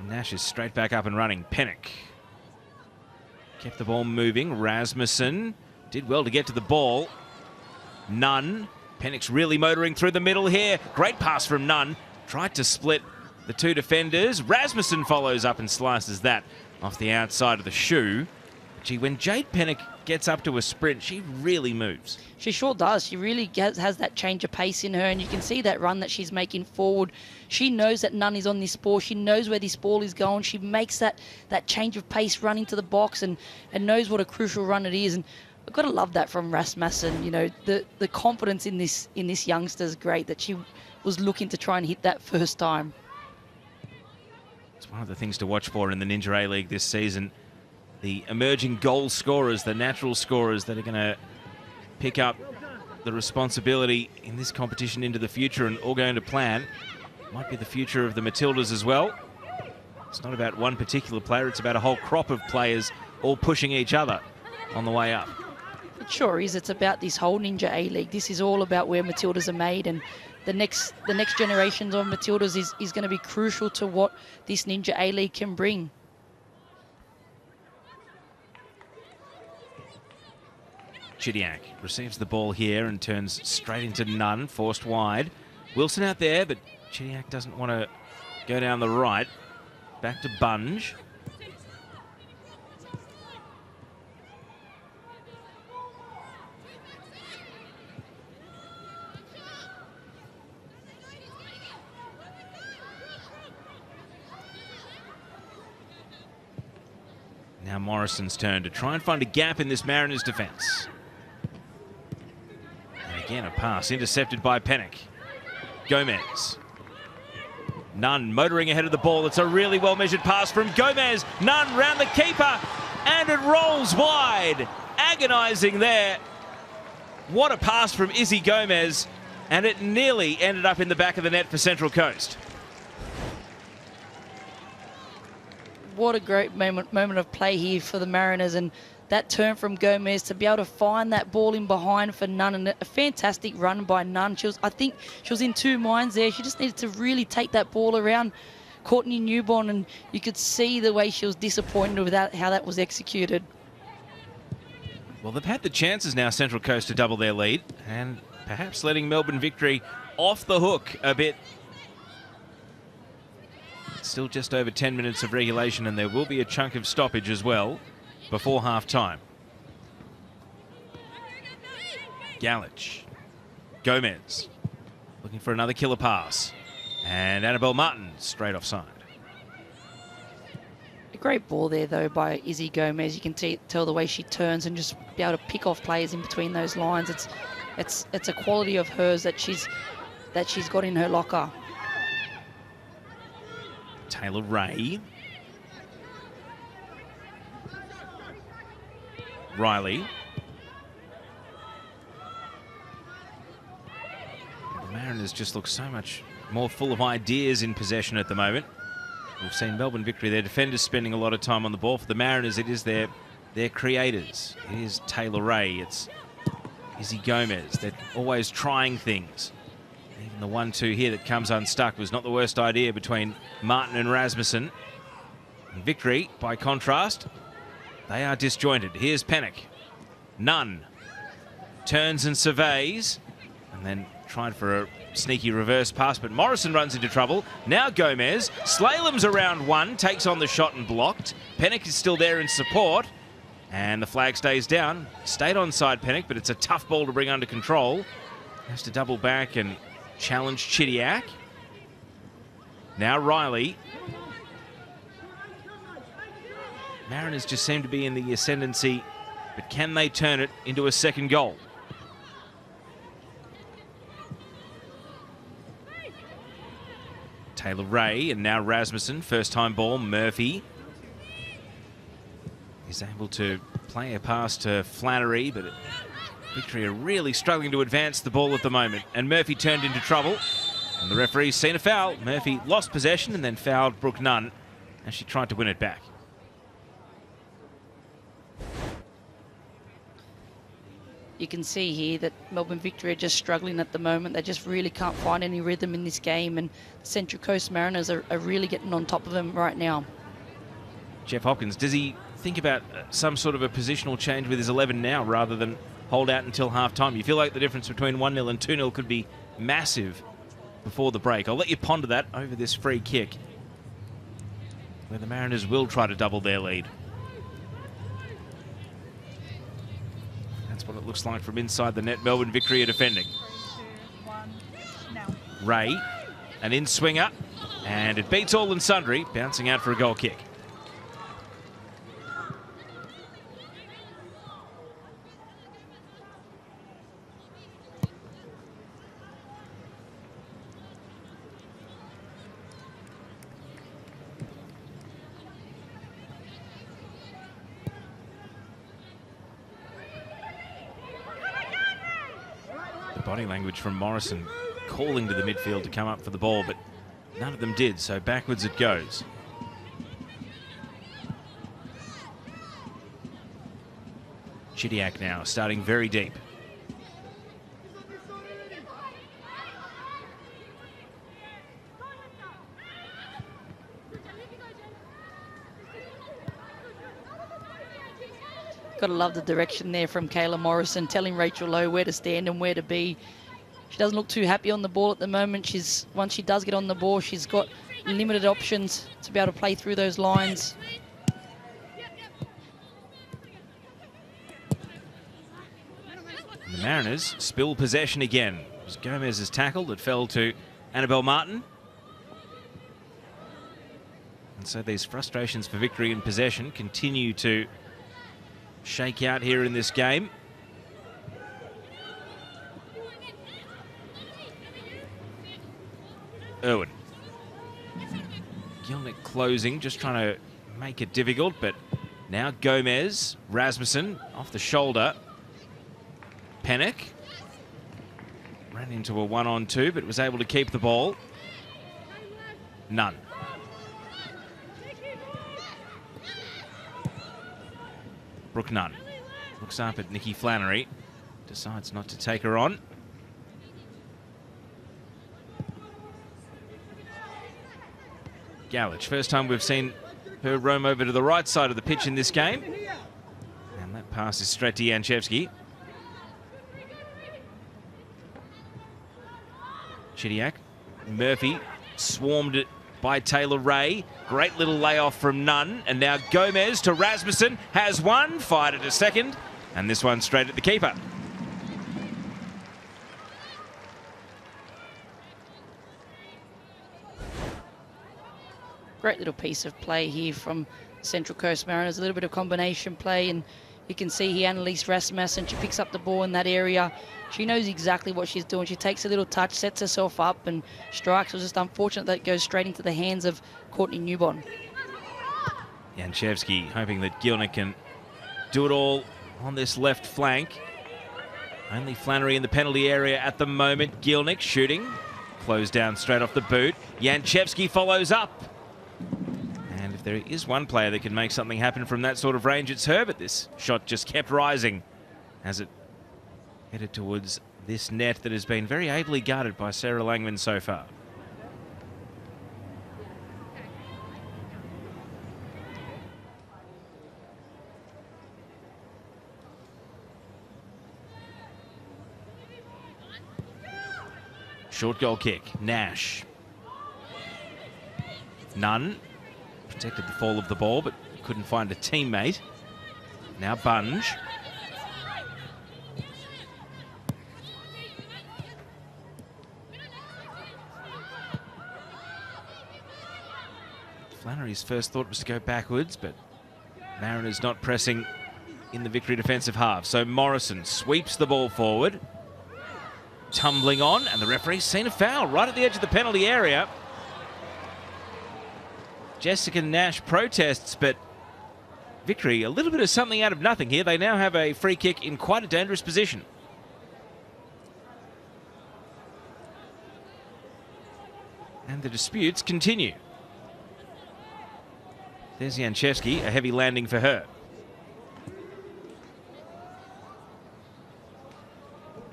Nash is straight back up and running. Pennock kept the ball moving. Rasmussen did well to get to the ball. Nunn. Pennock's really motoring through the middle here. Great pass from Nunn. Tried to split the two defenders. Rasmussen follows up and slices that off the outside of the shoe. Gee, when Jade Pennock gets up to a sprint, she really moves. She sure does. She really has that change of pace in her, and you can see that run that she's making forward. She knows that Nunn is on this ball. She knows where this ball is going. She makes that change of pace, run into the box, and knows what a crucial run it is. And I've got to love that from Rasmussen. You know, the confidence in this youngster is great, that she was looking to try and hit that first time. It's one of the things to watch for in the Ninja A-League this season. The emerging goal scorers, the natural scorers that are going to pick up the responsibility in this competition into the future and all going to plan. Might be the future of the Matildas as well. It's not about one particular player, it's about a whole crop of players all pushing each other on the way up. It sure is. It's about this whole Ninja A-League. This is all about where Matildas are made, and the next generations of Matildas is going to be crucial to what this Ninja A-League can bring. Chidiac receives the ball here and turns straight into Nunn, forced wide. Wilson out there, but Chidiac doesn't want to go down the right. Back to Bunge. Now Morrison's turn to try and find a gap in this Mariners defence. And again, a pass intercepted by Pennock. Gomez. Nunn motoring ahead of the ball. It's a really well-measured pass from Gomez. Nunn round the keeper, and it rolls wide. Agonising there. What a pass from Izzy Gomez, and it nearly ended up in the back of the net for Central Coast. What a great moment of play here for the Mariners, and that turn from Gomez to be able to find that ball in behind for Nunn, and a fantastic run by Nunn. I think she was in two minds there. She just needed to really take that ball around Courtney Newborn, and you could see the way she was disappointed with how that was executed. Well, they've had the chances now, Central Coast, to double their lead, and perhaps letting Melbourne Victory off the hook a bit. Still just over 10 minutes of regulation, and there will be a chunk of stoppage as well before half-time. Galich. Gomez looking for another killer pass. And Annabelle Martin straight offside. A great ball there, though, by Izzy Gomez. You can tell the way she turns and just be able to pick off players in between those lines. It's a quality of hers that she's got in her locker. Taylor Ray. Riley. The Mariners just look so much more full of ideas in possession at the moment. We've seen Melbourne Victory, their defenders spending a lot of time on the ball. For the Mariners, it is their creators. It is Taylor Ray. It's Izzy Gomez. They're always trying things. Even the 1-2 here that comes unstuck was not the worst idea between Martin and Rasmussen. And Victory, by contrast, they are disjointed. Here's Pennock. Nunn turns and surveys, and then tried for a sneaky reverse pass, but Morrison runs into trouble. Now Gomez slaloms around one, takes on the shot and blocked. Pennock is still there in support. And the flag stays down. Stayed onside, Pennock, but it's a tough ball to bring under control. Has to double back and challenge Chidiac. Now Riley. Mariners just seem to be in the ascendancy, but can they turn it into a second goal? Taylor Ray and now Rasmussen. First time ball, Murphy. He's able to play a pass to Flannery, but Victory are really struggling to advance the ball at the moment. And Murphy turned into trouble. And the referee's seen a foul. Murphy lost possession and then fouled Brooke Nunn as she tried to win it back. You can see here that Melbourne Victory are just struggling at the moment. They just really can't find any rhythm in this game, and the Central Coast Mariners are really getting on top of them right now. Jeff Hopkins, does he think about some sort of a positional change with his 11 now rather than hold out until half-time? You feel like the difference between 1-0 and 2-0 could be massive before the break. I'll let you ponder that over this free kick, where the Mariners will try to double their lead. That's what it looks like from inside the net. Melbourne Victory are defending. 3, 2, 1, now. Ray, an in-swinger, and it beats all and sundry, bouncing out for a goal kick. Body language from Morrison calling to the midfield to come up for the ball, but none of them did, so backwards it goes. Chidiac now starting very deep. Got to love the direction there from Kayla Morrison, telling Rachel Lowe where to stand and where to be. She doesn't look too happy on the ball at the moment. Once she does get on the ball, she's got limited options to be able to play through those lines. And the Mariners spill possession again. It was Gomez's tackle that fell to Annabelle Martin. And so these frustrations for Victory in possession continue to shake out here in this game. Irwin. Gilnick closing, just trying to make it difficult, but now Gomez, Rasmussen off the shoulder. Pennock ran into a 1-on-2, but was able to keep the ball. None. Brooke Nunn looks up at Nikki Flannery, decides not to take her on. Gallage, first time we've seen her roam over to the right side of the pitch in this game. And that pass is straight to Janchevsky. Chidiac, Murphy, swarmed it by Taylor Ray. Great little layoff from Nunn. And now Gomez to Rasmussen. Has one, fired it a second. And this one straight at the keeper. Great little piece of play here from Central Coast Mariners. A little bit of combination play, and you can see here Annalise Rasmussen, she picks up the ball in that area. She knows exactly what she's doing. She takes a little touch, sets herself up and strikes. It was just unfortunate that it goes straight into the hands of Courtney Newbon. Janchevsky hoping that Gilnick can do it all on this left flank. Only Flannery in the penalty area at the moment. Gilnick shooting. Closed down straight off the boot. Janchevsky follows up. And if there is one player that can make something happen from that sort of range, it's her, but this shot just kept rising as it headed towards this net that has been very ably guarded by Sarah Langman so far. Short goal kick, Nash. Nunn protected the fall of the ball, but couldn't find a teammate. Now Bunge. Flannery's first thought was to go backwards, but Mariners not pressing in the Victory defensive half. So Morrison sweeps the ball forward. Tumbling on, and the referee's seen a foul right at the edge of the penalty area. Jessica Nash protests, but Victory, a little bit of something out of nothing here. They now have a free kick in quite a dangerous position. And the disputes continue. There's Janchevsky, a heavy landing for her.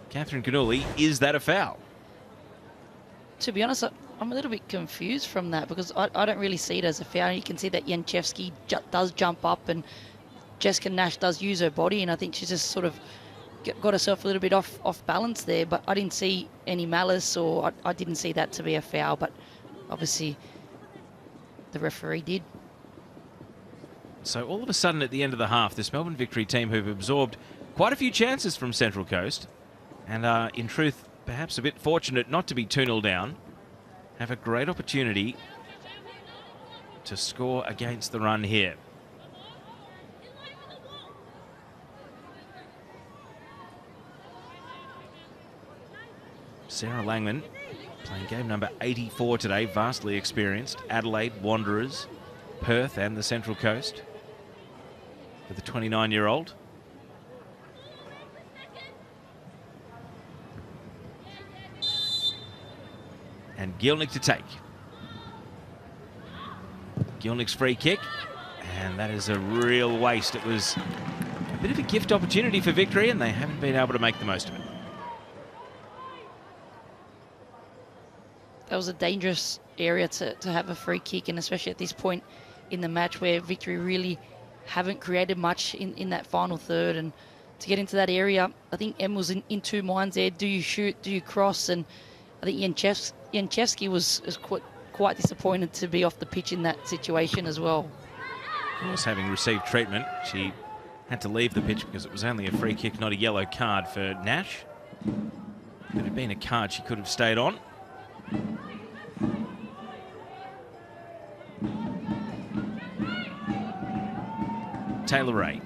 Catherine Cannuli, is that a foul? To be honest, I'm a little bit confused from that because I don't really see it as a foul. You can see that Janchevsky does jump up and Jessica Nash does use her body, and I think she's just sort of got herself a little bit off balance there, but I didn't see any malice, or I didn't see that to be a foul, but obviously the referee did. So all of a sudden at the end of the half, this Melbourne Victory team who've absorbed quite a few chances from Central Coast and are in truth perhaps a bit fortunate not to be 2-0 down, have a great opportunity to score against the run here. Sarah Langman playing game number 84 today, vastly experienced. Adelaide, Wanderers, Perth and the Central Coast for the 29-year-old. And Gielnik to take. Gielnik's free kick, and that is a real waste. It was a bit of a gift opportunity for Victory, and they haven't been able to make the most of it. That was a dangerous area to have a free kick, and especially at this point in the match where Victory really haven't created much in that final third. And to get into that area, I think Em was in two minds there. Do you shoot? Do you cross? And I think Janchevsky was quite disappointed to be off the pitch in that situation as well. Of course, having received treatment, she had to leave the pitch because it was only a free kick, not a yellow card for Nash. If it had been a card, she could have stayed on. Taylor Ray.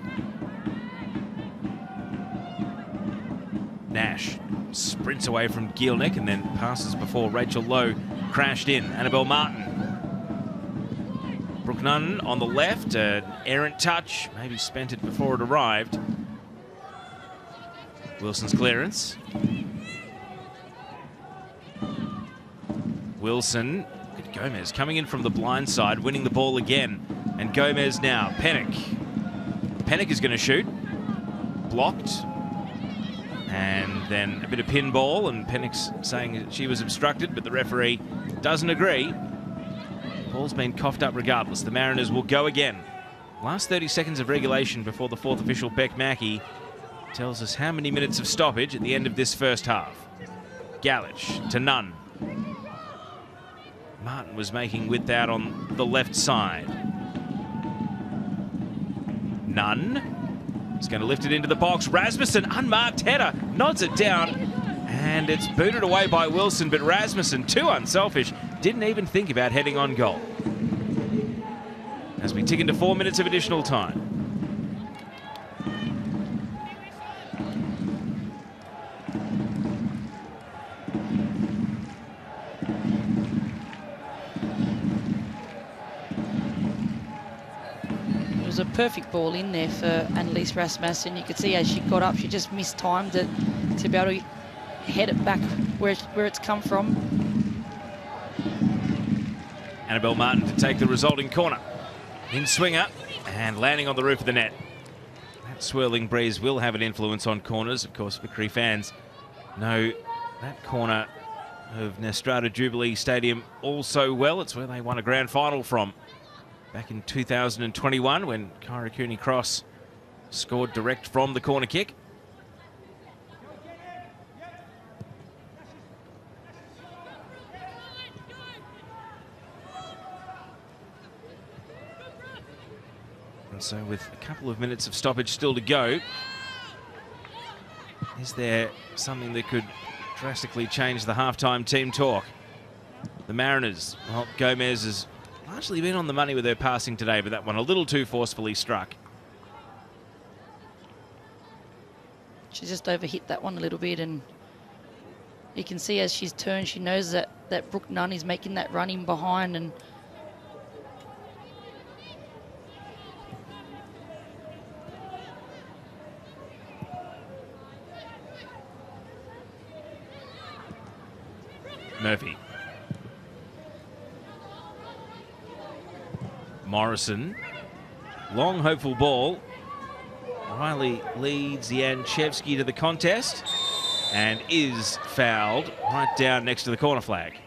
Nash sprints away from Gielnik and then passes before Rachel Lowe crashed in. Annabelle Martin. Brooke Nunn on the left, an errant touch, maybe spent it before it arrived. Wilson's clearance. Wilson, Gomez coming in from the blind side, winning the ball again. And Gomez now, Pennock. Pennock is going to shoot. Blocked. And then a bit of pinball, and Pennock's saying that she was obstructed, but the referee doesn't agree. Ball's been coughed up regardless. The Mariners will go again. Last 30 seconds of regulation before the fourth official, Beck Mackey, tells us how many minutes of stoppage at the end of this first half. Galich to Nunn. Martin was making width out on the left side. Nunn is going to lift it into the box. Rasmussen, unmarked header, nods it down, and it's booted away by Wilson, but Rasmussen, too unselfish, didn't even think about heading on goal. As we tick into 4 minutes of additional time. It was a perfect ball in there for Annalise Rasmussen. You could see as she got up, she just mistimed it to be able to head it back where it's come from. Annabelle Martin to take the resulting corner. In swinger and landing on the roof of the net. That swirling breeze will have an influence on corners. Of course, Victory fans know that corner of Nestrata Jubilee Stadium all so well. It's where they won a grand final from back in 2021 when Kyra Cooney-Cross scored direct from the corner kick. And so with a couple of minutes of stoppage still to go, is there something that could drastically change the halftime team talk? The Mariners, well, Gomez has largely been on the money with her passing today, but that one a little too forcefully struck. She just overhit that one a little bit, and you can see as she's turned, she knows that Brooke Nunn is making that run in behind, and Murphy. Morrison. Long, hopeful ball. Riley leads Janchevsky to the contest and is fouled right down next to the corner flag.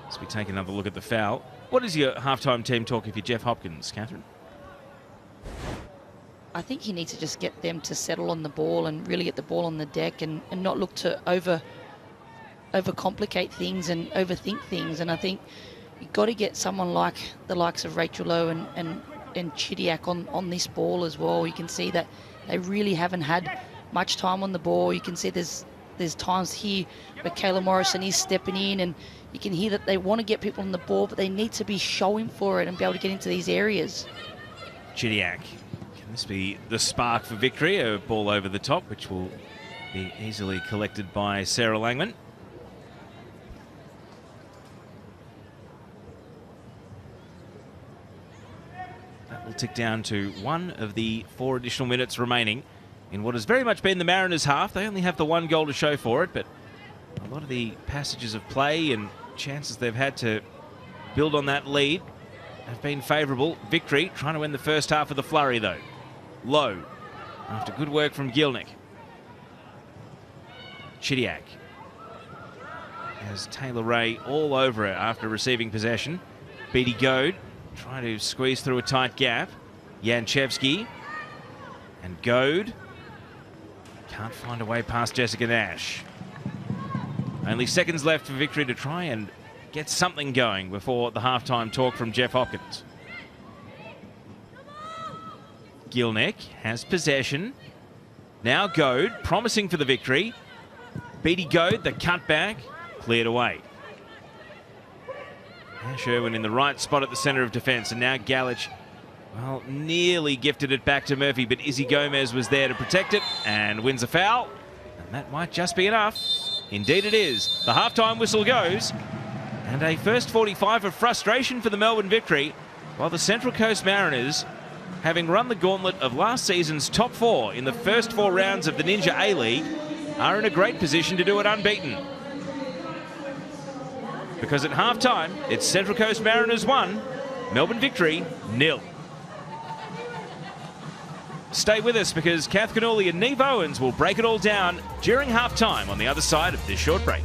Let's be taking another look at the foul. What is your halftime team talk if you're Jeff Hopkins, Catherine? I think he needs to just get them to settle on the ball and really get the ball on the deck and not look to overcomplicate things and overthink things. And I think you've got to get someone like the likes of Rachel Lowe and Chidiac on this ball as well. You can see that they really haven't had much time on the ball. You can see there's times here where Kayla Morrison is stepping in, and you can hear that they want to get people on the ball, but they need to be showing for it and be able to get into these areas. Chidiac. This be the spark for victory, a ball over the top, which will be easily collected by Sarah Langman. That will tick down to one of the 4 additional minutes remaining in what has very much been the Mariners' half. They only have the 1 goal to show for it, but a lot of the passages of play and chances they've had to build on that lead have been favourable. Victory trying to win the first half of the flurry, though. Low, after good work from Gilnick. Chidiac has Taylor Ray all over it after receiving possession. Beatty Goad trying to squeeze through a tight gap. Janchevsky and Goad can't find a way past Jessica Nash. Only seconds left for Victory to try and get something going before the halftime talk from Jeff Hopkins. Gilnick has possession. Now Goad, promising for the victory. Beatty Goad, the cutback, cleared away. Ash Irwin in the right spot at the centre of defence, and now Galich, well, nearly gifted it back to Murphy, but Izzy Gomez was there to protect it and wins a foul, and that might just be enough. Indeed it is. The halftime whistle goes, and a first 45 of frustration for the Melbourne Victory, while the Central Coast Mariners, having run the gauntlet of last season's top 4 in the first 4 rounds of the Ninja A-League, are in a great position to do it unbeaten. Because at halftime, it's Central Coast Mariners 1, Melbourne Victory 0. Stay with us because Kath Cannuli and Neve Owens will break it all down during halftime on the other side of this short break.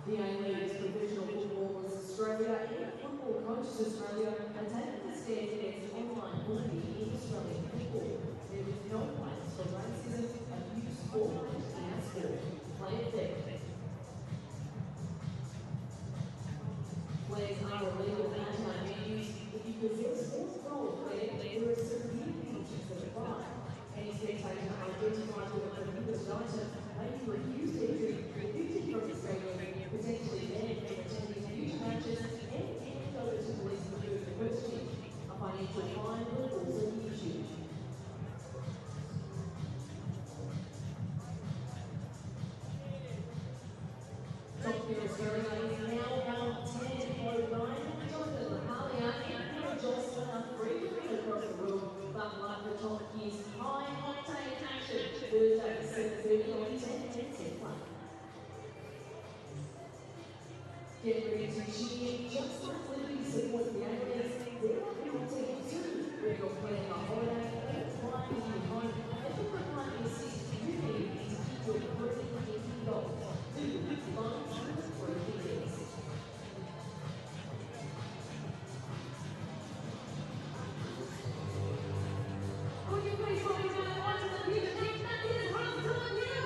The A-League's Professional Footballers Australia and Football Coaches Australia are taking the stand against online bullying in Australian football. There is no place for racism, abuse or hate in our sport. Play it fair. Flags are illegal anti-abuse. If you possess or stole a flag, there are severe penalties that apply. Any spectator identified with a prohibited item may be refused entry, evicted from the stadium, potentially banned from attending future matches, and handed over to police for further questioning. A financial fine will also be issued. enjoy spending a holiday, let's fly to your home. And for a partner assist you need to keep your cruising into goals. Do fun trips for tickets. Would you please welcome down onto the pitch, Nick Matthews, half-time hero!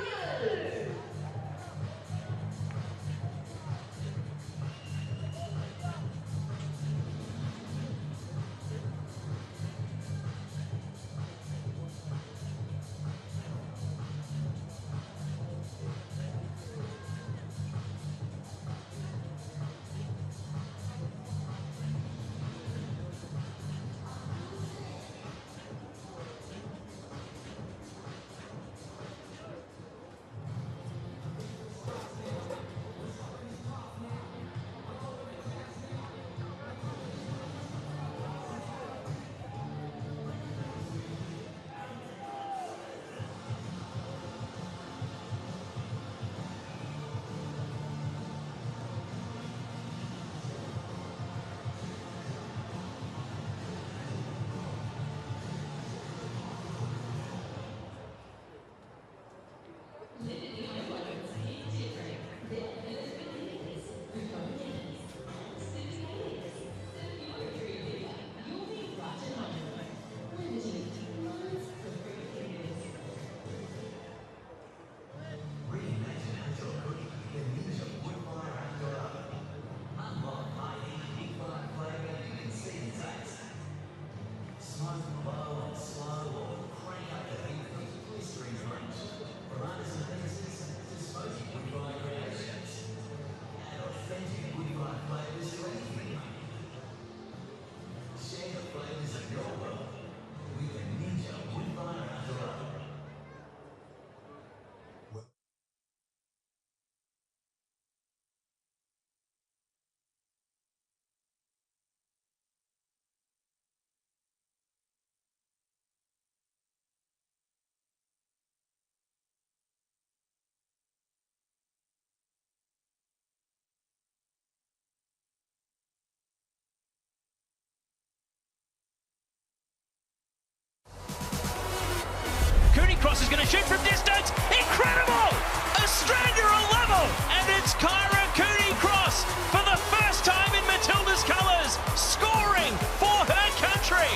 Cross is going to shoot from distance. Incredible! Australia are level, and it's Kyra Cooney-Cross for the first time in Matilda's colours, scoring for her country.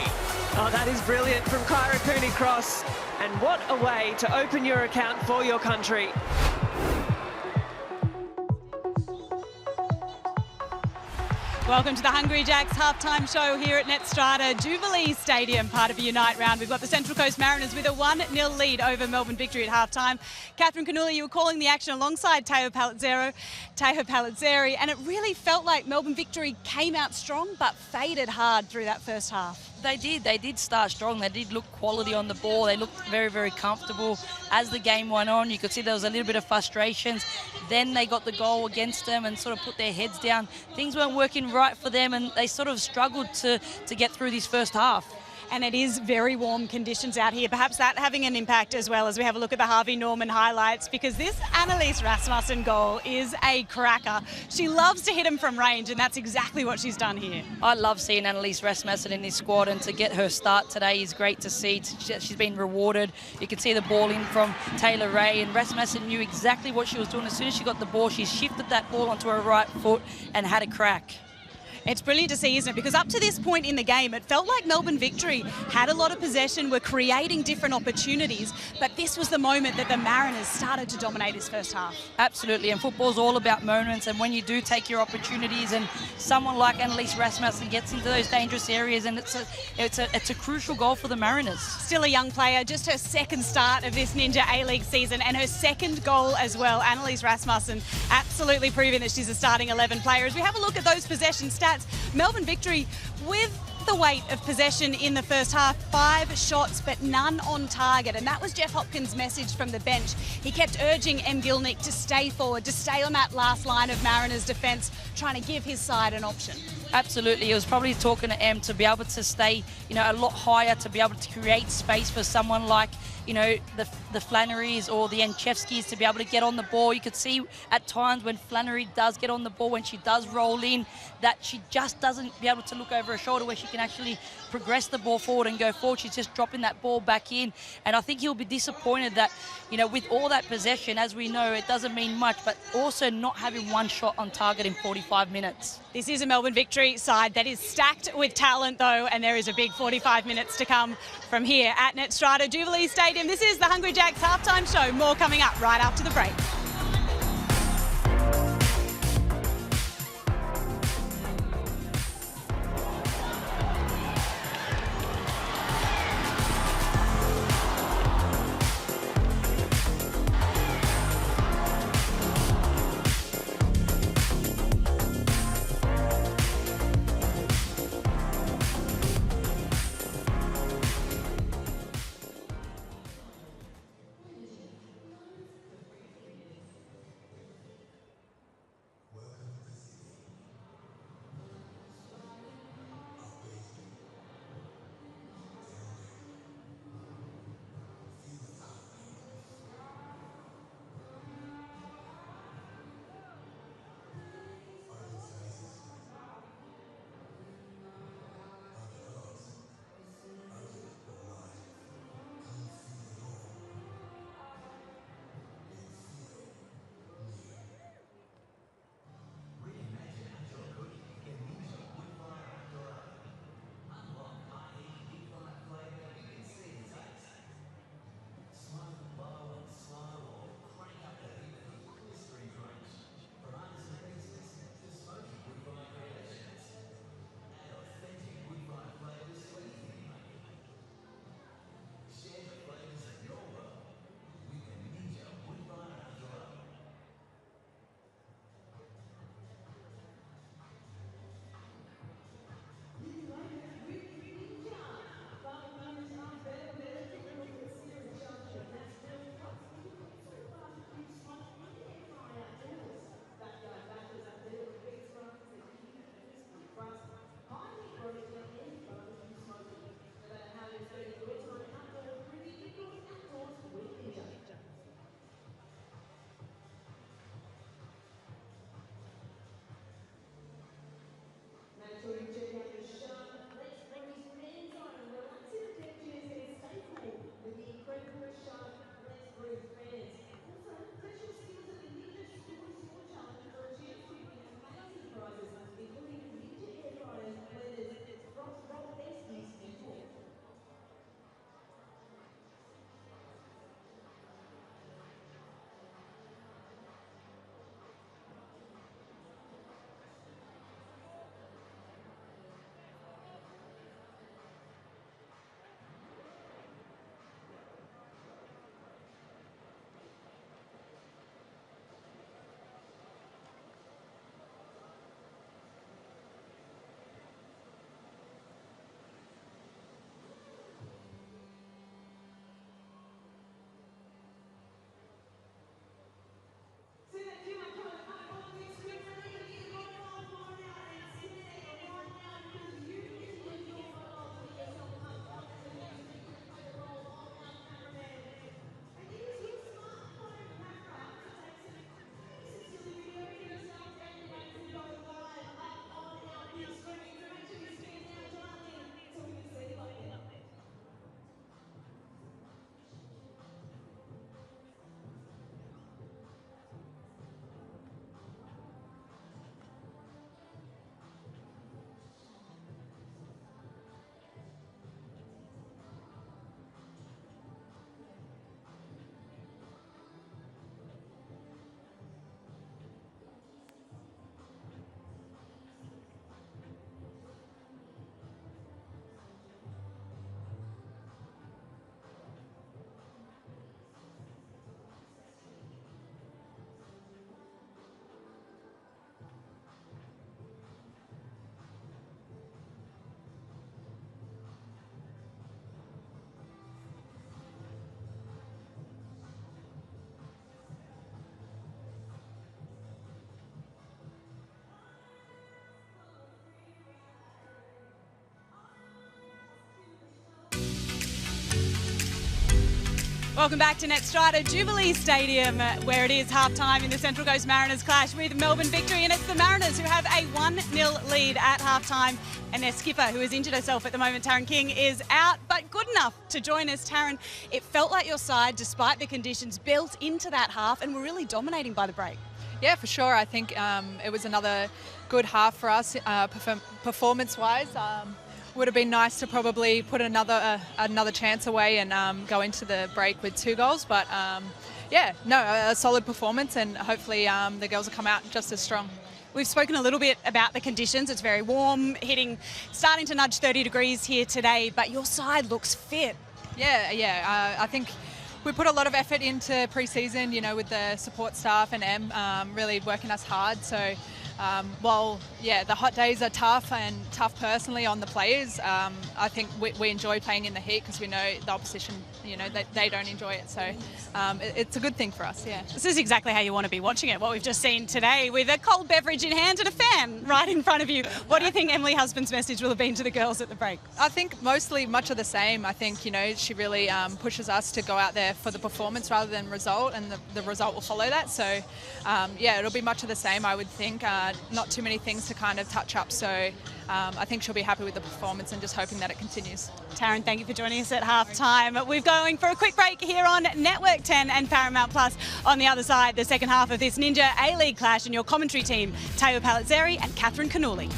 Oh, that is brilliant from Kyra Cooney-Cross, and what a way to open your account for your country. Welcome to the Hungry Jacks halftime show here at Netstrata Jubilee Stadium, part of a Unite round. We've got the Central Coast Mariners with a 1-0 lead over Melbourne Victory at halftime. Catherine Canula, you were calling the action alongside Teo Palizzeri, and it really felt like Melbourne Victory came out strong but faded hard through that first half. They did start strong. They did look quality on the ball. They looked very, very comfortable. As the game went on, you could see there was a little bit of frustrations. Then they got the goal against them and sort of put their heads down. Things weren't working right for them, and they sort of struggled to get through this first half. And it is very warm conditions out here. Perhaps that having an impact as well as we have a look at the Harvey Norman highlights, because this Annalise Rasmussen goal is a cracker. She loves to hit them from range, and that's exactly what she's done here. I love seeing Annalise Rasmussen in this squad, and to get her start today is great to see. She's been rewarded. You can see the ball in from Taylor Ray, and Rasmussen knew exactly what she was doing. As soon as she got the ball, she shifted that ball onto her right foot and had a crack. It's brilliant to see, isn't it? Because up to this point in the game, it felt like Melbourne Victory had a lot of possession, were creating different opportunities, but this was the moment that the Mariners started to dominate this first half. Absolutely, and football's all about moments, and when you do take your opportunities and someone like Annalise Rasmussen gets into those dangerous areas, and it's a crucial goal for the Mariners. Still a young player, just her second start of this Ninja A-League season and her second goal as well. Annalise Rasmussen absolutely proving that she's a starting 11 player. As we have a look at those possession stats, Melbourne Victory with the weight of possession in the first half, 5 shots but none on target, and that was Jeff Hopkins' message from the bench. He kept urging Em Gilnick to stay forward, to stay on that last line of Mariners defence, trying to give his side an option. Absolutely, he was probably talking to Em to be able to stay, a lot higher, to be able to create space for someone like, you know, the Flannerys or the Enchevskis to be able to get on the ball. You could see at times when Flannery does get on the ball, when she does roll in, that she just doesn't be able to look over her shoulder where she can actually progress the ball forward and go forward. She's just dropping that ball back in. And I think he'll be disappointed that, you know, with all that possession, as we know, it doesn't mean much, but also not having one shot on target in 45 minutes. This is a Melbourne Victory side that is stacked with talent, though, and there is a big 45 minutes to come from here at Netstrata Jubilee Stadium. This is the Hungry Jacks halftime show. More coming up right after the break. Welcome back to Netstrata Jubilee Stadium, where it is half-time in the Central Coast Mariners clash with Melbourne Victory, and it's the Mariners who have a 1-0 lead at half-time, and their skipper, who has injured herself at the moment, Taryn King, is out, but good enough to join us. Taryn, it felt like your side, despite the conditions, built into that half and were really dominating by the break. Yeah, for sure. I think it was another good half for us performance-wise. Would have been nice to probably put another chance away and go into the break with 2 goals. But yeah, no, a solid performance, and hopefully the girls will come out just as strong. We've spoken a little bit about the conditions. It's very warm, starting to nudge 30 degrees here today, but your side looks fit. Yeah. I think we put a lot of effort into pre-season, you know, with the support staff and really working us hard. So while, yeah, the hot days are tough and tough personally on the players, I think we enjoy playing in the heat because we know the opposition, you know, they don't enjoy it. So it's a good thing for us, yeah. This is exactly how you want to be watching it, what we've just seen today, with a cold beverage in hand and a fan right in front of you. What do you think Emily Husband's message will have been to the girls at the break? I think mostly much of the same. I think, you know, she really pushes us to go out there for the performance rather than result, and the result will follow that. So, yeah, it'll be much of the same, I would think. Not too many things to kind of touch up. So I think she'll be happy with the performance and just hoping that it continues. Taryn, thank you for joining us at half-time. We're going for a quick break here on Network 10 and Paramount Plus. On the other side, the second half of this Ninja A-League clash, and your commentary team, Teo Palizzeri and Catherine Cannulli.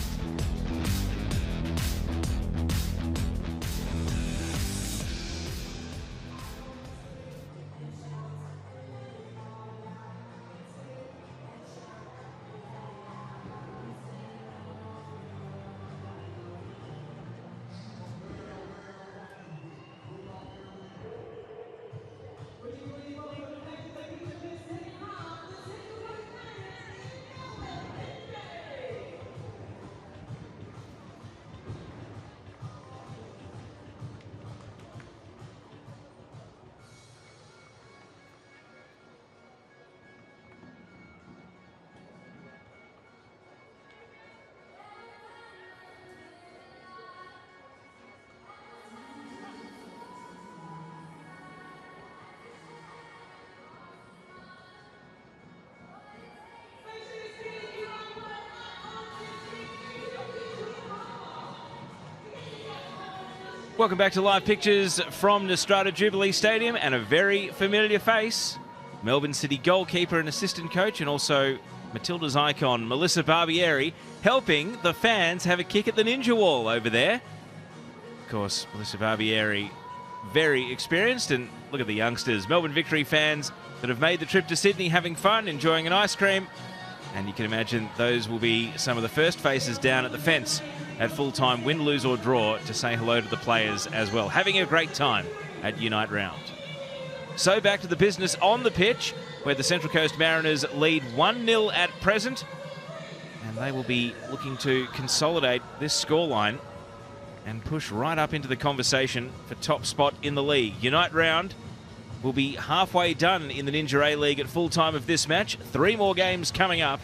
Welcome back to live pictures from Netstrata Jubilee Stadium, and a very familiar face. Melbourne City goalkeeper and assistant coach, and also Matilda's icon, Melissa Barbieri, helping the fans have a kick at the Ninja Wall over there. Of course, Melissa Barbieri, very experienced, and look at the youngsters, Melbourne Victory fans that have made the trip to Sydney having fun, enjoying an ice cream. And you can imagine those will be some of the first faces down at the fence at full-time, win, lose or draw, to say hello to the players as well. Having a great time at Unite Round. So back to the business on the pitch, where the Central Coast Mariners lead 1-0 at present. And they will be looking to consolidate this scoreline and push right up into the conversation for top spot in the league. Unite Round will be halfway done in the Ninja A-League at full-time of this match. 3 more games coming up,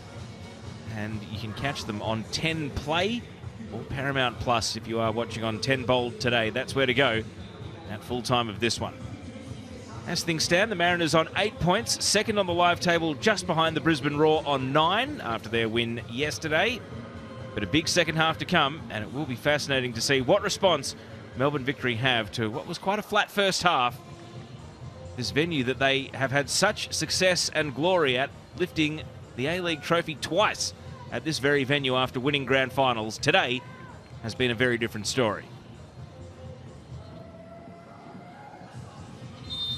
and you can catch them on 10 Play or Paramount Plus if you are watching on 10 Bold today. That's where to go at full-time of this one. As things stand, the Mariners on 8 points, second on the live table, just behind the Brisbane Roar on 9 after their win yesterday. But a big second half to come, and it will be fascinating to see what response Melbourne Victory have to what was quite a flat first half. This venue that they have had such success and glory at, lifting the A-League trophy twice at this very venue after winning grand finals, today has been a very different story.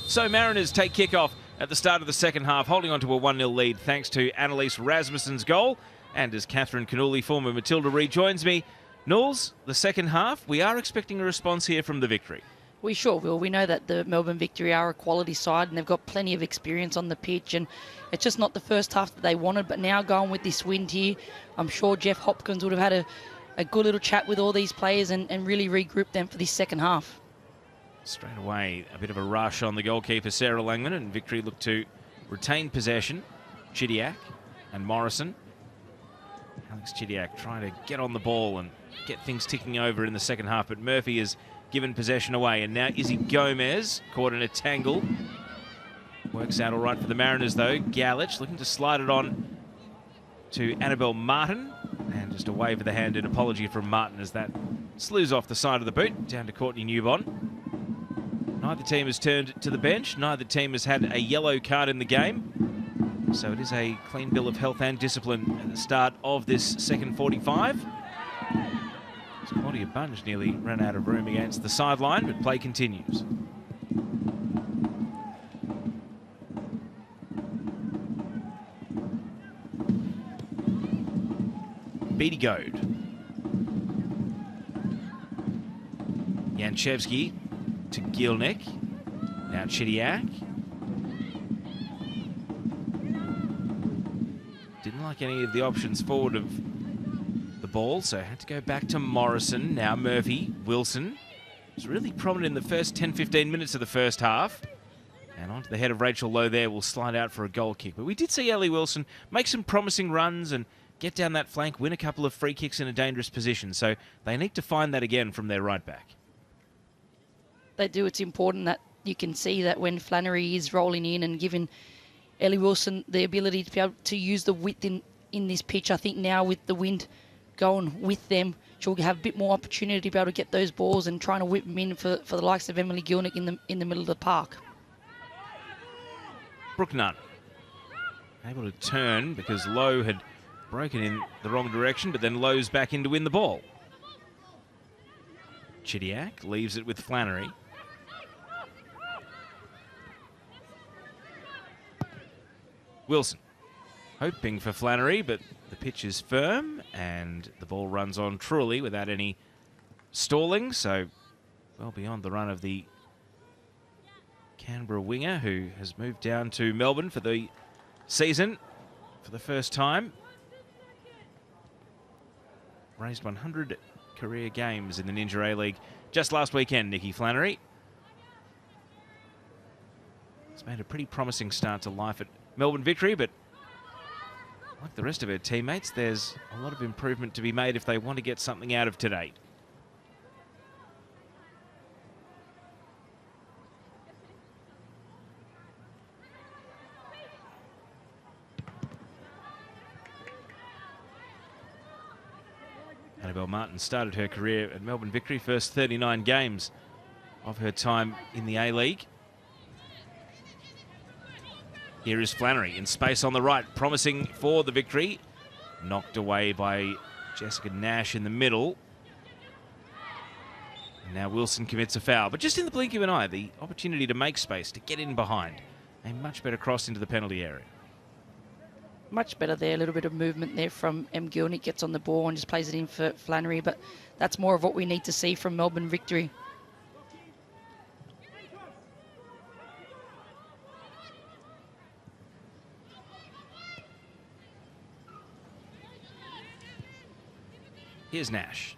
So Mariners take kickoff at the start of the second half, holding on to a 1-0 lead thanks to Annalise Rasmussen's goal. And as Catherine Cannulli, former Matilda, rejoins me, Knowles, the second half, we are expecting a response here from the Victory. We sure will. We know that the Melbourne Victory are a quality side and they've got plenty of experience on the pitch, and it's just not the first half that they wanted, but now going with this win here, I'm sure Jeff Hopkins would have had a good little chat with all these players and really regroup them for this second half. Straight away, a bit of a rush on the goalkeeper, Sarah Langman, and Victory look to retain possession. Chidiac and Morrison. Alex Chidiac trying to get on the ball and get things ticking over in the second half, but Murphy is given possession away, and now Izzy Gomez caught in a tangle Works out all right for the Mariners, though. Galich looking to slide it on to Annabelle Martin. And just a wave of the hand and apology from Martin as that slews off the side of the boot down to Courtney Newbon. Neither team has turned to the bench. Neither team has had a yellow card in the game. So it is a clean bill of health and discipline at the start of this second 45. Claudia Bunge nearly ran out of room against the sideline, but play continues. Beatty Goad. Janchevsky to Gielnik. Now Chidiac. Didn't like any of the options forward of the ball, so had to go back to Morrison. Now Murphy. Wilson was really prominent in the first 10-15 minutes of the first half. And onto the head of Rachel Lowe there, will slide out for a goal kick. But we did see Ellie Wilson make some promising runs and get down that flank, win a couple of free kicks in a dangerous position. So they need to find that again from their right back. They do. It's important that you can see that when Flannery is rolling in and giving Ellie Wilson the ability to be able to use the width in this pitch. I think now with the wind going with them, she'll have a bit more opportunity to be able to get those balls and trying to whip them in for the likes of Emily Gielnik in the middle of the park. Brooke Nunn able to turn because Lowe had broken in the wrong direction, but then Lowe's back in to win the ball. Chidiac leaves it with Flannery. Wilson hoping for Flannery, but the pitch is firm and the ball runs on truly without any stalling, so well beyond the run of the Canberra winger, who has moved down to Melbourne for the season for the first time. Raised 100 career games in the Ninja A-League just last weekend, Nikki Flannery. It's made a pretty promising start to life at Melbourne Victory, but like the rest of her teammates, there's a lot of improvement to be made if they want to get something out of today. Annabelle Martin started her career at Melbourne Victory, first 39 games of her time in the A-League. Here is Flannery in space on the right, promising for the Victory. Knocked away by Jessica Nash in the middle. And now Wilson commits a foul, but just in the blink of an eye, the opportunity to make space, to get in behind. A much better cross into the penalty area. Much better there, a little bit of movement there from M. Gielnik, gets on the ball and just plays it in for Flannery, but that's more of what we need to see from Melbourne Victory. Here's Nash.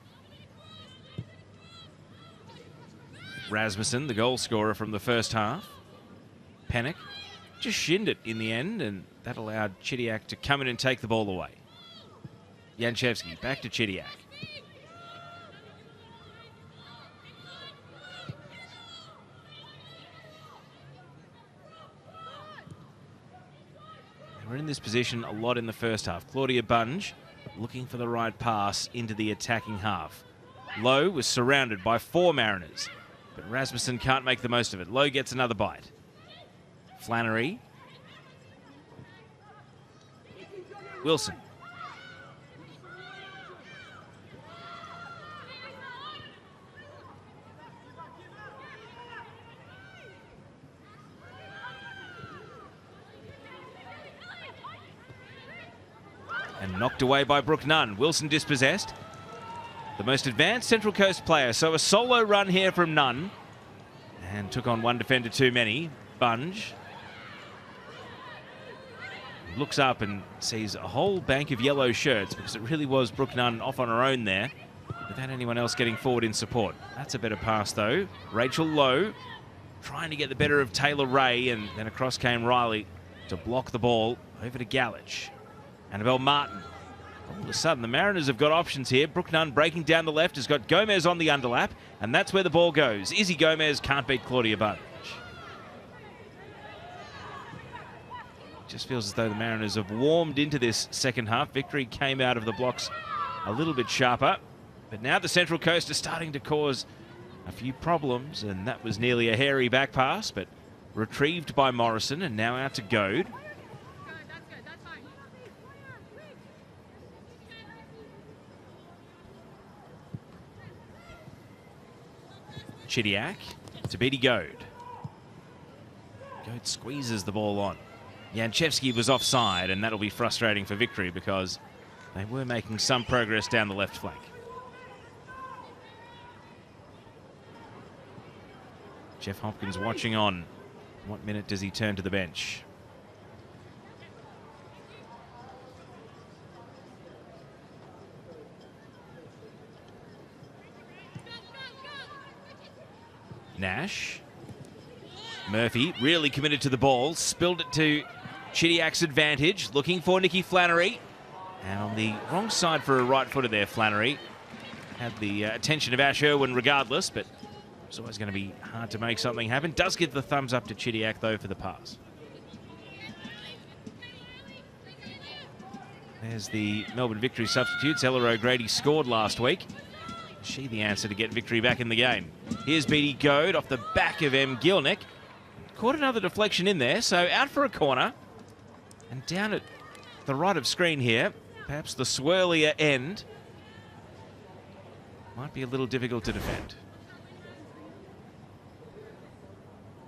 Rasmussen, the goal scorer from the first half. Pennock just shinned it in the end, and that allowed Chidiac to come in and take the ball away. Janchevsky back to Chidiac. They were in this position a lot in the first half. Claudia Bunge looking for the right pass into the attacking half. Lowe was surrounded by 4 Mariners, but Rasmussen can't make the most of it. Lowe gets another bite. Flannery. Wilson. And knocked away by Brooke Nunn. Wilson dispossessed. The most advanced Central Coast player. So a solo run here from Nunn. And took on one defender too many. Bunge looks up and sees a whole bank of yellow shirts, because it really was Brooke Nunn off on her own there without anyone else getting forward in support. That's a better pass though. Rachel Lowe trying to get the better of Taylor Ray, and then across came Riley to block the ball over to Galich. Annabelle Martin. All of a sudden the Mariners have got options here. Brooke Nunn breaking down the left, has got Gomez on the underlap, and that's where the ball goes. Izzy Gomez can't beat Claudia Bunge. just feels as though the Mariners have warmed into this second half. Victory came out of the blocks a little bit sharper, but now the Central Coast are starting to cause a few problems, and that was nearly a hairy back pass, but retrieved by Morrison, and now out to Goad. Chidiac to Beatty Goad. Goad squeezes the ball on. Janchevsky was offside, and that'll be frustrating for Victory because they were making some progress down the left flank. Jeff Hopkins watching on. What minute does he turn to the bench? Nash. Murphy really committed to the ball, spilled it to Chidiac's advantage, looking for Nicky Flannery. And on the wrong side for a right footer there, Flannery. Had the attention of Ash Irwin regardless, but it's always going to be hard to make something happen. Does give the thumbs up to Chidiac, though, for the pass. There's the Melbourne Victory substitutes. Ella O'Grady scored last week. Is she the answer to get Victory back in the game? Here's Beatty Goad off the back of M. Gilnick. Caught another deflection in there, so out for a corner. And down at the right of screen here, perhaps the swirlier end. Might be a little difficult to defend.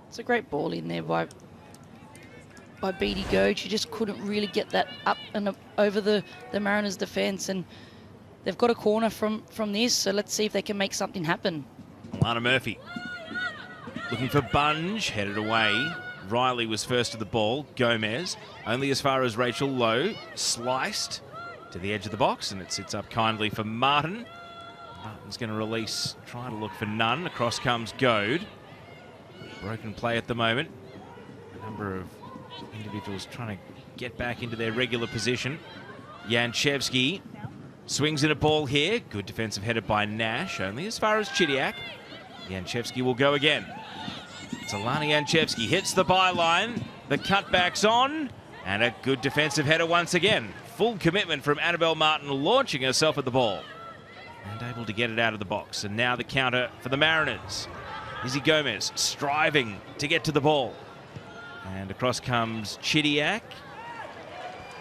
It's a great ball in there by Beatty Goad. She just couldn't really get that up and over the Mariners' defence, and they've got a corner from this, so let's see if they can make something happen. Alana Murphy looking for Bunge, headed away. Riley was first to the ball. Gomez only as far as Rachel Lowe, sliced to the edge of the box, and it sits up kindly for Martin. Martin's going to release, try to look for none. Across comes Goad. Broken play at the moment. A number of individuals trying to get back into their regular position. Janchevsky swings in a ball here. Good defensive header by Nash, only as far as Chidiac. Janchevsky will go again. It's Alana Janchevsky, hits the byline. The cutback's on, and a good defensive header once again. Full commitment from Annabelle Martin, launching herself at the ball and able to get it out of the box. And now the counter for the Mariners. Izzy Gomez striving to get to the ball. And across comes Chidiac.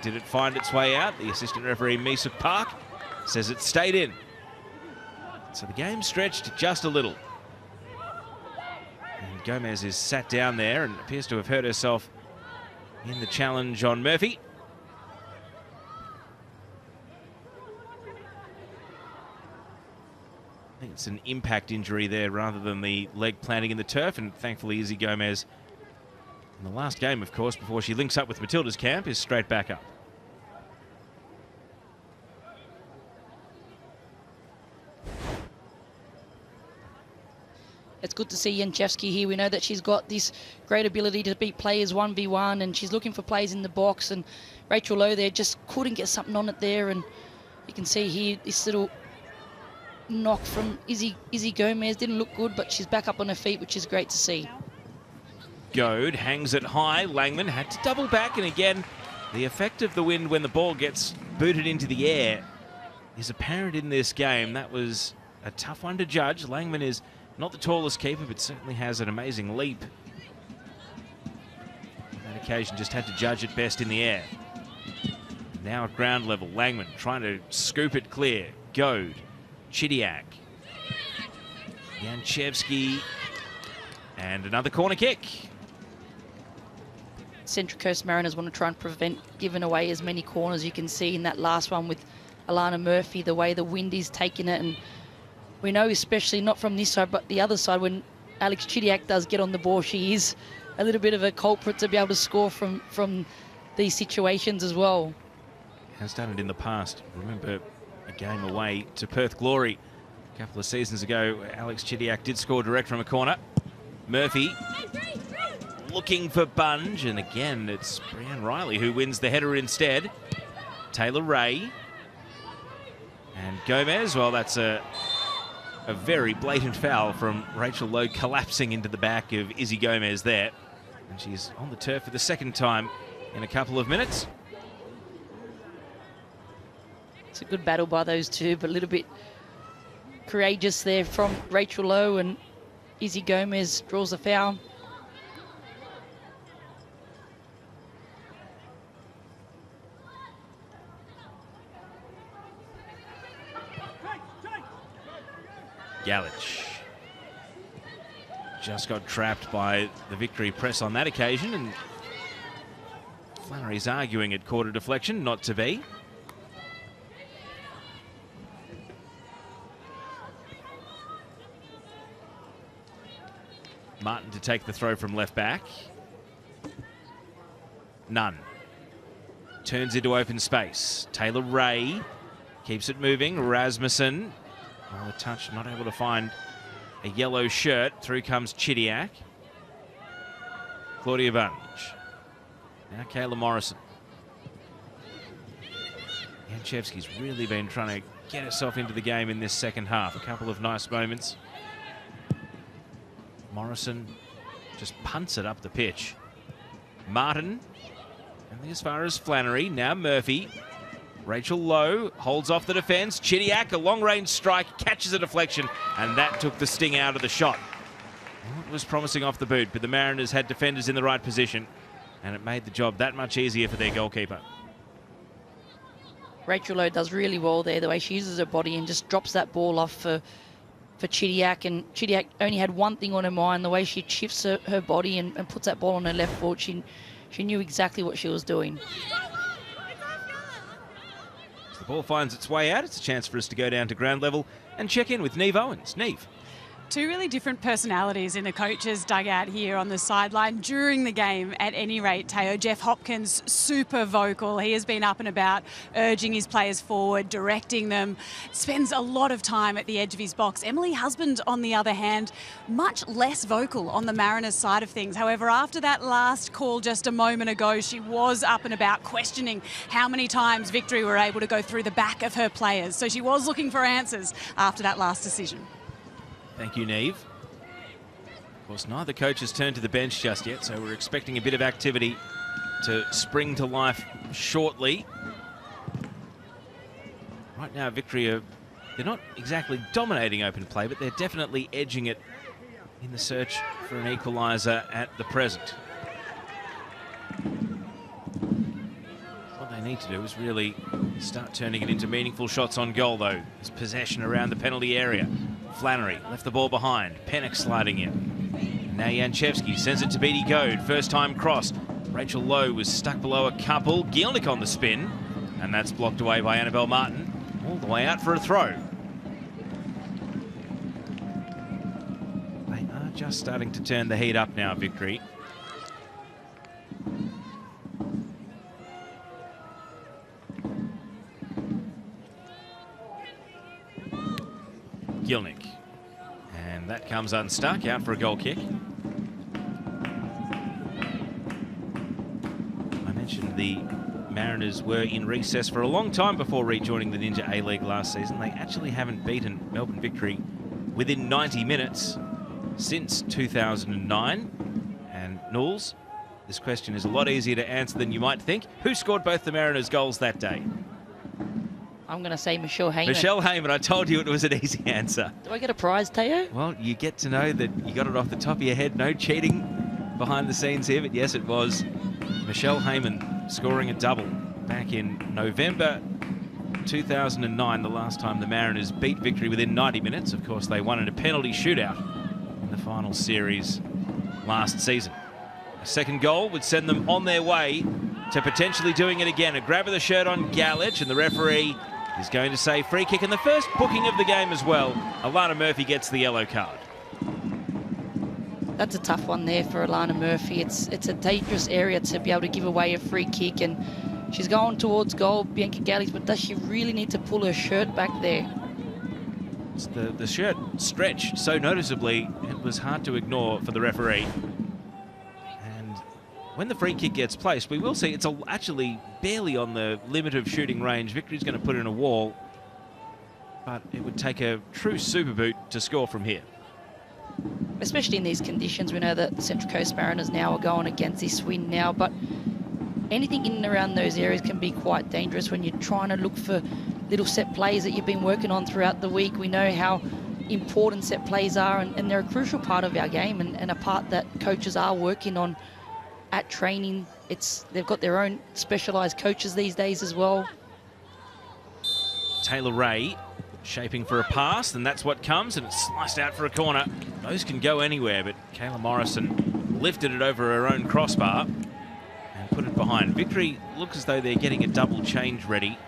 Did it find its way out? The assistant referee, Misuk Park, says it stayed in. So the game stretched just a little. And Gomez is sat down there and appears to have hurt herself in the challenge on Murphy. I think it's an impact injury there rather than the leg planting in the turf, and thankfully Izzy Gomez, in the last game, of course, before she links up with Matilda's camp, is straight back up. It's good to see Janchevsky here. We know that she's got this great ability to beat players 1v1, and she's looking for plays in the box, and Rachel Lowe there just couldn't get something on it there, and you can see here this little knock from Izzy Gomez didn't look good, but she's back up on her feet, which is great to see. Goad hangs it high. Langman had to double back, and again, the effect of the wind when the ball gets booted into the air is apparent in this game. That was a tough one to judge. Langman is not the tallest keeper, but certainly has an amazing leap. On that occasion, just had to judge it best in the air. Now at ground level, Langman trying to scoop it clear. Goad, Chidiac, Janchevsky, and another corner kick. Central Coast Mariners want to try and prevent giving away as many corners. You can see in that last one with Alana Murphy, the way the wind is taking it, and we know, especially not from this side, but the other side, when Alex Chidiac does get on the ball, she is a little bit of a culprit to be able to score from these situations as well. Has done it in the past. Remember a game away to Perth Glory a couple of seasons ago. Alex Chidiac did score direct from a corner. Murphy looking for Bunge, and again it's Brianne Riley who wins the header instead. Taylor Ray and Gomez. Well, that's a very blatant foul from Rachel Lowe, collapsing into the back of Izzy Gomez there. And she's on the turf for the second time in a couple of minutes. It's a good battle by those two, but a little bit courageous there from Rachel Lowe, and Izzy Gomez draws a foul. Galich just got trapped by the Victory press on that occasion, and Flannery's arguing at quarter deflection, not to be. Martin to take the throw from left back. None. Turns into open space. Taylor Ray keeps it moving. Rasmussen, well, a touch, not able to find a yellow shirt. Through comes Chidiac. Claudia Bunge. Now Kayla Morrison. Janchevski's really been trying to get herself into the game in this second half. A couple of nice moments. Morrison just punts it up the pitch. Martin, and as far as Flannery, now Murphy. Rachel Lowe holds off the defence. Chidiac, a long-range strike, catches a deflection, and that took the sting out of the shot. Well, it was promising off the boot, but the Mariners had defenders in the right position, and it made the job that much easier for their goalkeeper. Rachel Lowe does really well there, the way she uses her body and just drops that ball off for Chidiac, and Chidiac only had one thing on her mind, the way she shifts her body and puts that ball on her left foot. She knew exactly what she was doing. As the ball finds its way out, it's a chance for us to go down to ground level and check in with Neve Owens. Neve. Two really different personalities in the coaches' dugout here on the sideline during the game, at any rate, Teo. Jeff Hopkins, super vocal. He has been up and about, urging his players forward, directing them, spends a lot of time at the edge of his box. Emily Husband, on the other hand, much less vocal on the Mariners side of things. However, after that last call just a moment ago, she was up and about, questioning how many times Victory were able to go through the back of her players. So she was looking for answers after that last decision. Thank you, Neve. Of course, neither coach has turned to the bench just yet, so we're expecting a bit of activity to spring to life shortly. Right now, Victory they're not exactly dominating open play, but they're definitely edging it in the search for an equalizer at the present. What they need to do is really start turning it into meaningful shots on goal, though. There's possession around the penalty area. Flannery left the ball behind. Pennock sliding in. And now Janchevski sends it to Beattie Goad. First time cross. Rachel Lowe was stuck below a couple. Gielnik on the spin. And that's blocked away by Annabelle Martin. All the way out for a throw. They are just starting to turn the heat up now, Victory. Gielnik. And that comes unstuck, out for a goal kick. I mentioned the Mariners were in recess for a long time before rejoining the Ninja A-League last season. They actually haven't beaten Melbourne Victory within 90 minutes since 2009. And Knowles, this question is a lot easier to answer than you might think. Who scored both the Mariners' goals that day? I'm going to say Michelle Heyman. Michelle Heyman. I told you it was an easy answer. Do I get a prize, Teo? Well, you get to know that you got it off the top of your head. No cheating behind the scenes here, but yes, it was Michelle Heyman scoring a double back in November 2009, the last time the Mariners beat Victory within 90 minutes. Of course, they won in a penalty shootout in the final series last season. A second goal would send them on their way to potentially doing it again. A grab of the shirt on Galich, and the referee is going to say free kick, and the first booking of the game as well. Alana Murphy gets the yellow card. That's a tough one there for Alana Murphy. It's a dangerous area to be able to give away a free kick, and she's going towards goal, Bianca Galich, but does she really need to pull her shirt back there? The shirt stretched so noticeably, it was hard to ignore for the referee. When the free kick gets placed, we will see it's actually barely on the limit of shooting range. Victory's going to put in a wall, but it would take a true super boot to score from here. Especially in these conditions, we know that the Central Coast Mariners now are going against this wind now, but anything in and around those areas can be quite dangerous when you're trying to look for little set plays that you've been working on throughout the week. We know how important set plays are, and they're a crucial part of our game, and a part that coaches are working on at training. They've got their own specialised coaches these days as well. Taylor Ray shaping for a pass, and that's what comes, and it's sliced out for a corner. Those can go anywhere, but Kayla Morrison lifted it over her own crossbar and put it behind. Victory looks as though they're getting a double change ready.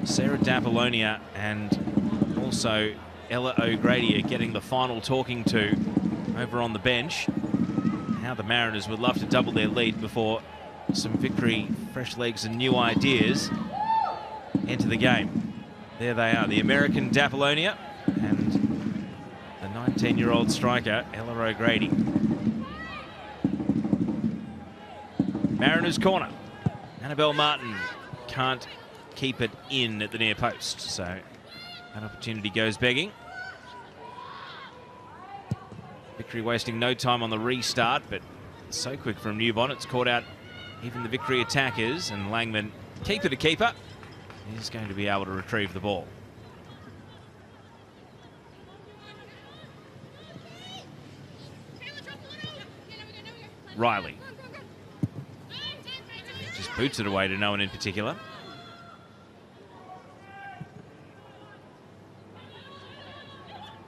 Sarah D'Apollonia and also Ella O'Grady are getting the final talking to over on the bench. Now the Mariners would love to double their lead before some Victory fresh legs and new ideas enter the game. There they are, the American D'Apollonia and the 19-year-old striker, Ella O'Grady. Mariners corner. Annabelle Martin can't keep it in at the near post, so that opportunity goes begging. Victory wasting no time on the restart, but so quick from Newbon. It's caught out even the Victory attackers, and Langman, keeper to keeper, is going to be able to retrieve the ball. Riley. Just boots it away to no one in particular.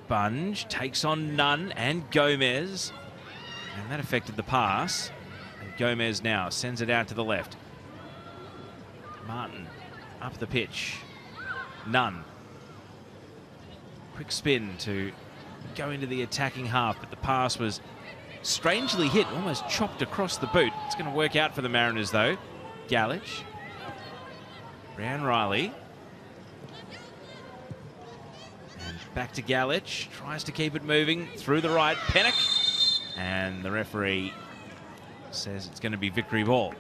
Bunge takes on Nunn and Gomez, and that affected the pass. And Gomez now sends it out to the left. Martin up the pitch. Nunn. Quick spin to go into the attacking half, but the pass was strangely hit, almost chopped across the boot. It's going to work out for the Mariners though. Galich. Brianne Riley. And back to Galich. Tries to keep it moving through the right. Pennock. And the referee says it's going to be Victory ball.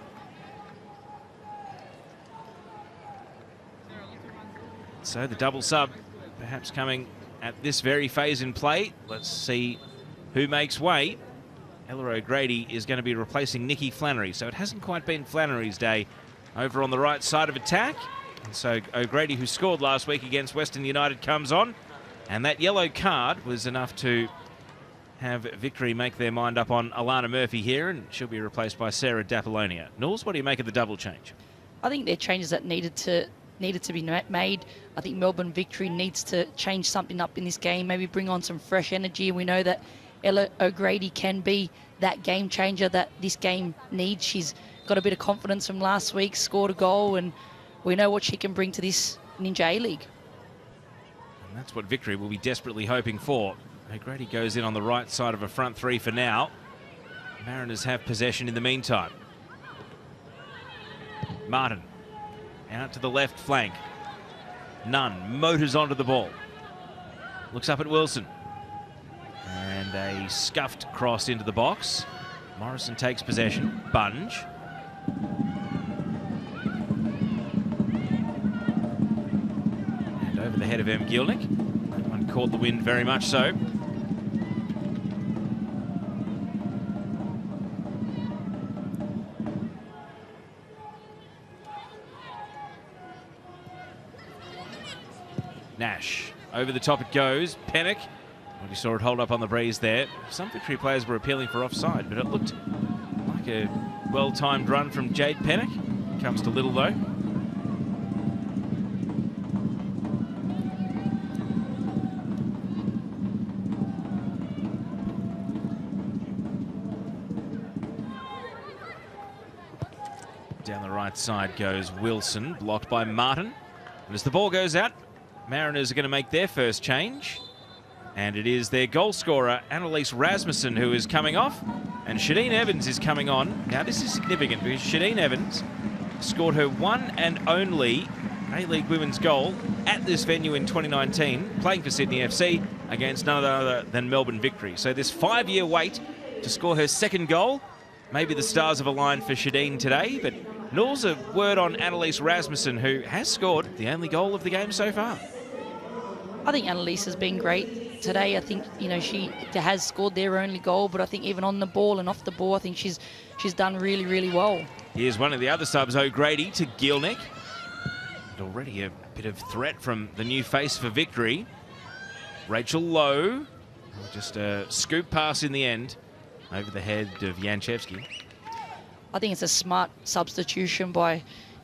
So the double sub perhaps coming at this very phase in play. Let's see who makes way. Ella O'Grady is going to be replacing Nikki Flannery. So it hasn't quite been Flannery's day over on the right side of attack. And so O'Grady, who scored last week against Western United, comes on. And that yellow card was enough to have Victory make their mind up on Alana Murphy here, and she'll be replaced by Sarah D'Apollonia. Knowles, what do you make of the double change? I think they're changes that needed to be made. I think Melbourne Victory needs to change something up in this game, maybe bring on some fresh energy. We know that Ella O'Grady can be that game changer that this game needs. She's got a bit of confidence from last week, scored a goal, and we know what she can bring to this Ninja A-League. And that's what Victory will be desperately hoping for. O'Grady goes in on the right side of a front three for now. Mariners have possession in the meantime. Martin out to the left flank. Nunn motors onto the ball. Looks up at Wilson. And a scuffed cross into the box. Morrison takes possession. Bunge. And over the head of M. Gielnik. That one caught the wind very much so. Nash. Over the top it goes. Pennock. Well, you saw it hold up on the breeze there. Some Victory players were appealing for offside, but it looked like a well-timed run from Jade Pennock. Comes to little though. Down the right side goes Wilson, blocked by Martin. And as the ball goes out, Mariners are going to make their first change. And it is their goal scorer, Annalise Rasmussen, who is coming off. And Shadeen Evans is coming on. Now, this is significant because Shadeen Evans scored her one and only A-League women's goal at this venue in 2019, playing for Sydney FC against none other than Melbourne Victory. So this 5-year wait to score her second goal. Maybe the stars have aligned for Shadeen today, but Knowles, a word on Annalise Rasmussen, who has scored the only goal of the game so far. I think Annalise has been great today. I think, you know, she has scored their only goal, but I think even on the ball and off the ball, I think she's done really, really well. Here's one of the other subs, O'Grady to Gielnik. And already a bit of threat from the new face for Victory. Rachel Lowe. Just a scoop pass in the end over the head of Janchevsky. I think it's a smart substitution by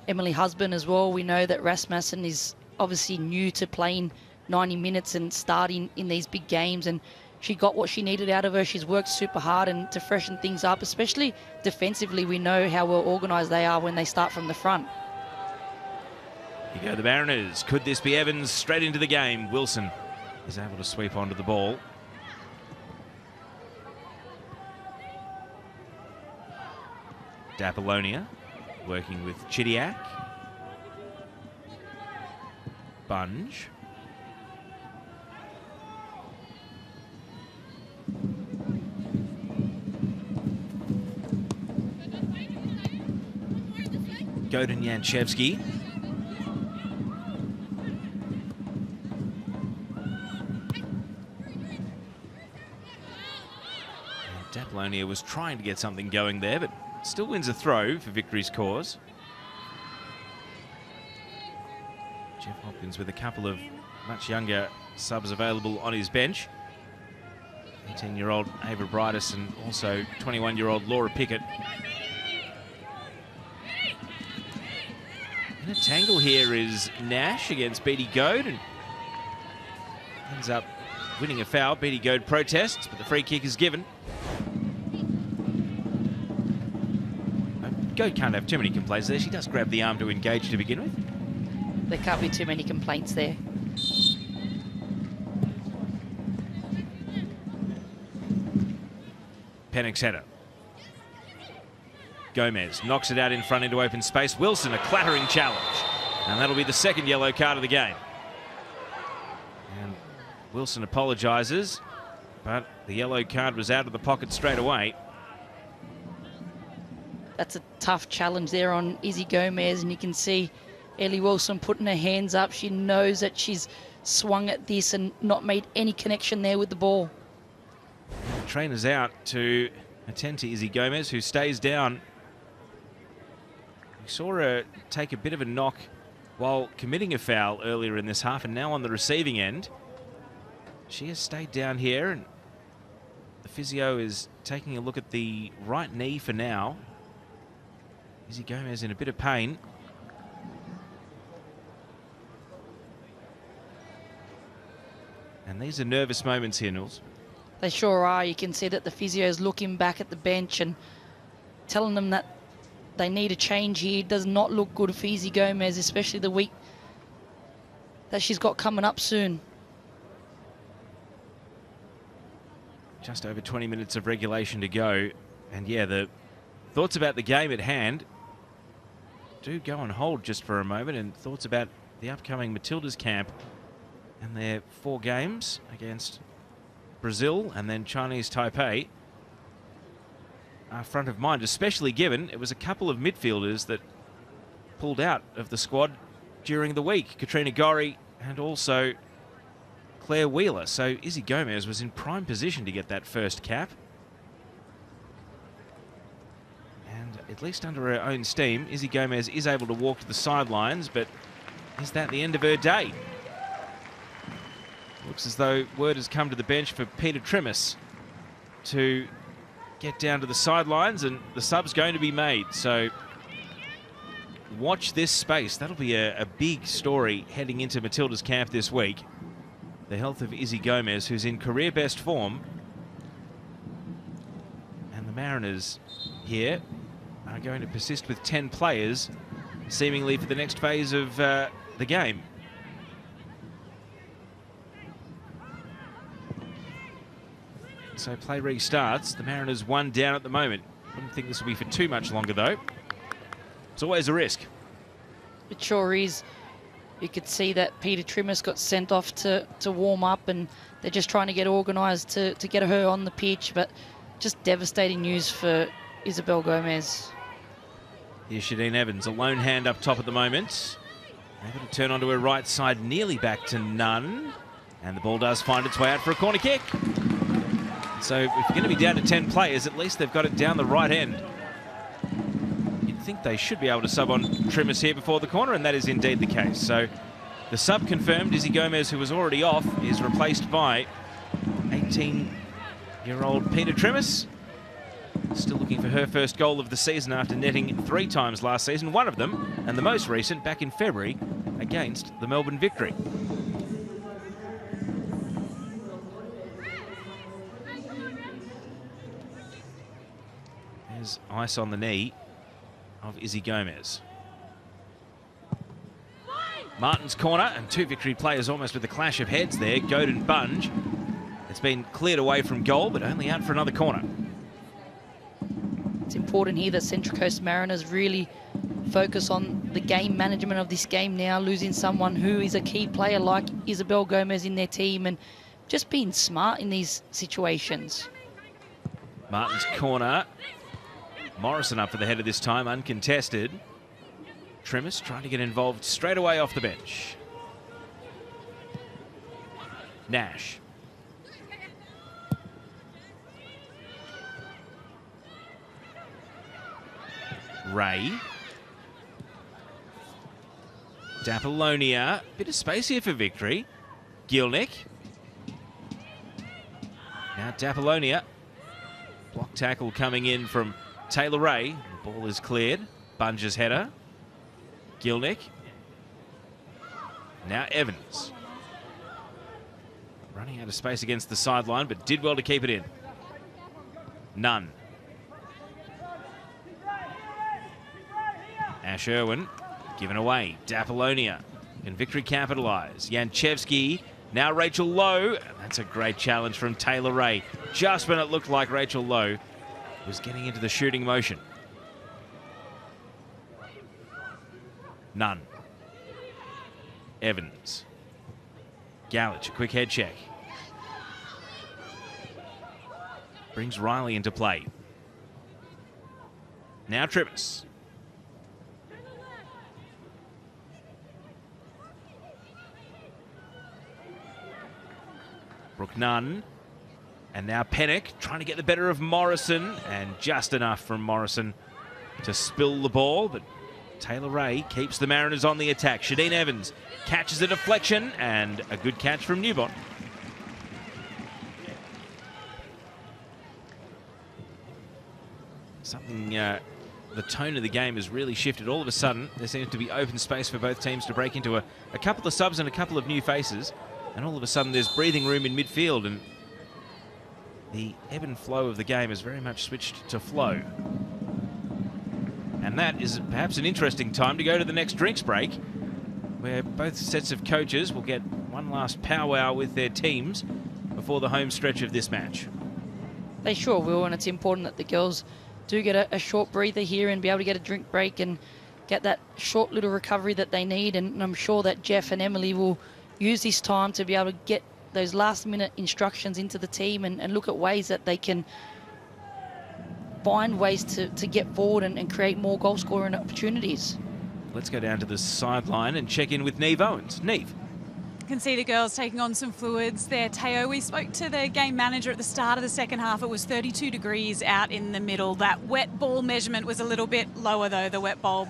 Emily Husband as well. We know that Rasmussen is obviously new to playing 90 minutes and starting in these big games, and she got what she needed out of her. She's worked super hard and to freshen things up, especially defensively. We know how well organised they are when they start from the front. Here go the Mariners. Could this be Evans straight into the game? Wilson is able to sweep onto the ball. D'Apollonia working with Chidiac. Bunge. Godin Janchevsky. D'Apollonia was trying to get something going there, but still wins a throw for Victory's cause. Jeff Hopkins with a couple of much younger subs available on his bench. 18-year-old Ava Brightus and also 21-year-old Laura Pickett. In a tangle here is Nash against Beattie Goad, and ends up winning a foul. Beattie Goad protests, but the free kick is given. Goad can't have too many complaints there. She does grab the arm to engage to begin with. There can't be too many complaints there. Pennock's header. Gomez knocks it out in front into open space. Wilson, a clattering challenge. And that'll be the second yellow card of the game. And Wilson apologises, but the yellow card was out of the pocket straight away. That's a tough challenge there on Izzy Gomez, and you can see Ellie Wilson putting her hands up. She knows that she's swung at this and not made any connection there with the ball. The trainer's out to attend to Izzy Gomez, who stays down. We saw her take a bit of a knock while committing a foul earlier in this half, and now on the receiving end. She has stayed down here, and the physio is taking a look at the right knee for now. Izzy Gomez in a bit of pain. And these are nervous moments here, Nils. They sure are. You can see that the physio is looking back at the bench and telling them that they need a change here. It does not look good for Izzy Gomez, especially the week that she's got coming up soon. Just over 20 minutes of regulation to go. And yeah, the thoughts about the game at hand do go on hold just for a moment, and thoughts about the upcoming Matildas camp and their 4 games against Brazil and then Chinese Taipei are front of mind, especially given it was a couple of midfielders that pulled out of the squad during the week. Katrina Gorry and also Claire Wheeler. So Izzy Gomez was in prime position to get that first cap. And at least under her own steam, Izzy Gomez is able to walk to the sidelines, but is that the end of her day? Looks as though word has come to the bench for Peter Trimis to get down to the sidelines, and the sub's going to be made. So watch this space. That'll be a big story heading into Matilda's camp this week. The health of Izzy Gomez, who's in career best form. And the Mariners here are going to persist with 10 players, seemingly for the next phase of the game. So play restarts. The Mariners 1 down at the moment. Wouldn't think this will be for too much longer, though. It's always a risk. It sure is. You could see that Peter Trimis got sent off to warm up, and they're just trying to get organised to get her on the pitch, but just devastating news for Isabel Gomez. Here's Shadeen Evans, a lone hand up top at the moment. Able to turn onto her right side, nearly back to none. And the ball does find its way out for a corner kick. So if you're going to be down to 10 players, at least they've got it down the right end. You'd think they should be able to sub on Trimis here before the corner, and that is indeed the case. So the sub confirmed, Izzy Gomez, who was already off, is replaced by 18-year-old Peter Trimis. Still looking for her first goal of the season after netting 3 times last season, one of them, and the most recent, back in February, against the Melbourne Victory. There's ice on the knee of Izzy Gomez. Martin's corner, and 2 Victory players almost with a clash of heads there. Goad and Bunge. It's been cleared away from goal, but only out for another corner. It's important here that Central Coast Mariners really focus on the game management of this game now, losing someone who is a key player like Isabel Gomez in their team, and just being smart in these situations. Martin's corner. Morrison up for the header this time, uncontested. Trimis trying to get involved straight away off the bench. Nash. Ray. Dapolonia. Bit of space here for Victory. Gilnick. Now Dapolonia. Block tackle coming in from Taylor Ray. The ball is cleared. Bunge's header. Gilnick. Now Evans. Running out of space against the sideline, but did well to keep it in. Nunn. Ash Irwin given away. Dapolonia. Can Victory capitalise? Janchevsky. Now Rachel Lowe. That's a great challenge from Taylor Ray. Just when it looked like Rachel Lowe was getting into the shooting motion. Nunn. Evans. Galich, a quick head check. Brings Riley into play. Now Trimis. Brooke Nunn. And now Pennock trying to get the better of Morrison, and just enough from Morrison to spill the ball, but Taylor Ray keeps the Mariners on the attack. Shadeen Evans catches a deflection, and a good catch from Newbont. Something, the tone of the game has really shifted. All of a sudden, there seems to be open space for both teams to break into a couple of subs and a couple of new faces, and all of a sudden there's breathing room in midfield, and the ebb and flow of the game has very much switched to flow. And that is perhaps an interesting time to go to the next drinks break, where both sets of coaches will get one last powwow with their teams before the home stretch of this match. They sure will, and it's important that the girls do get a short breather here and be able to get a drink break and get that short little recovery that they need. And I'm sure that Jeff and Emily will use this time to be able to get those last-minute instructions into the team and look at ways that they can find ways to get forward and create more goal-scoring opportunities. Let's go down to the sideline and check in with Neve Owens. Neve. Can see the girls taking on some fluids there. Teo, we spoke to the game manager at the start of the second half. It was 32 degrees out in the middle. That wet ball measurement was a little bit lower though, the wet bulb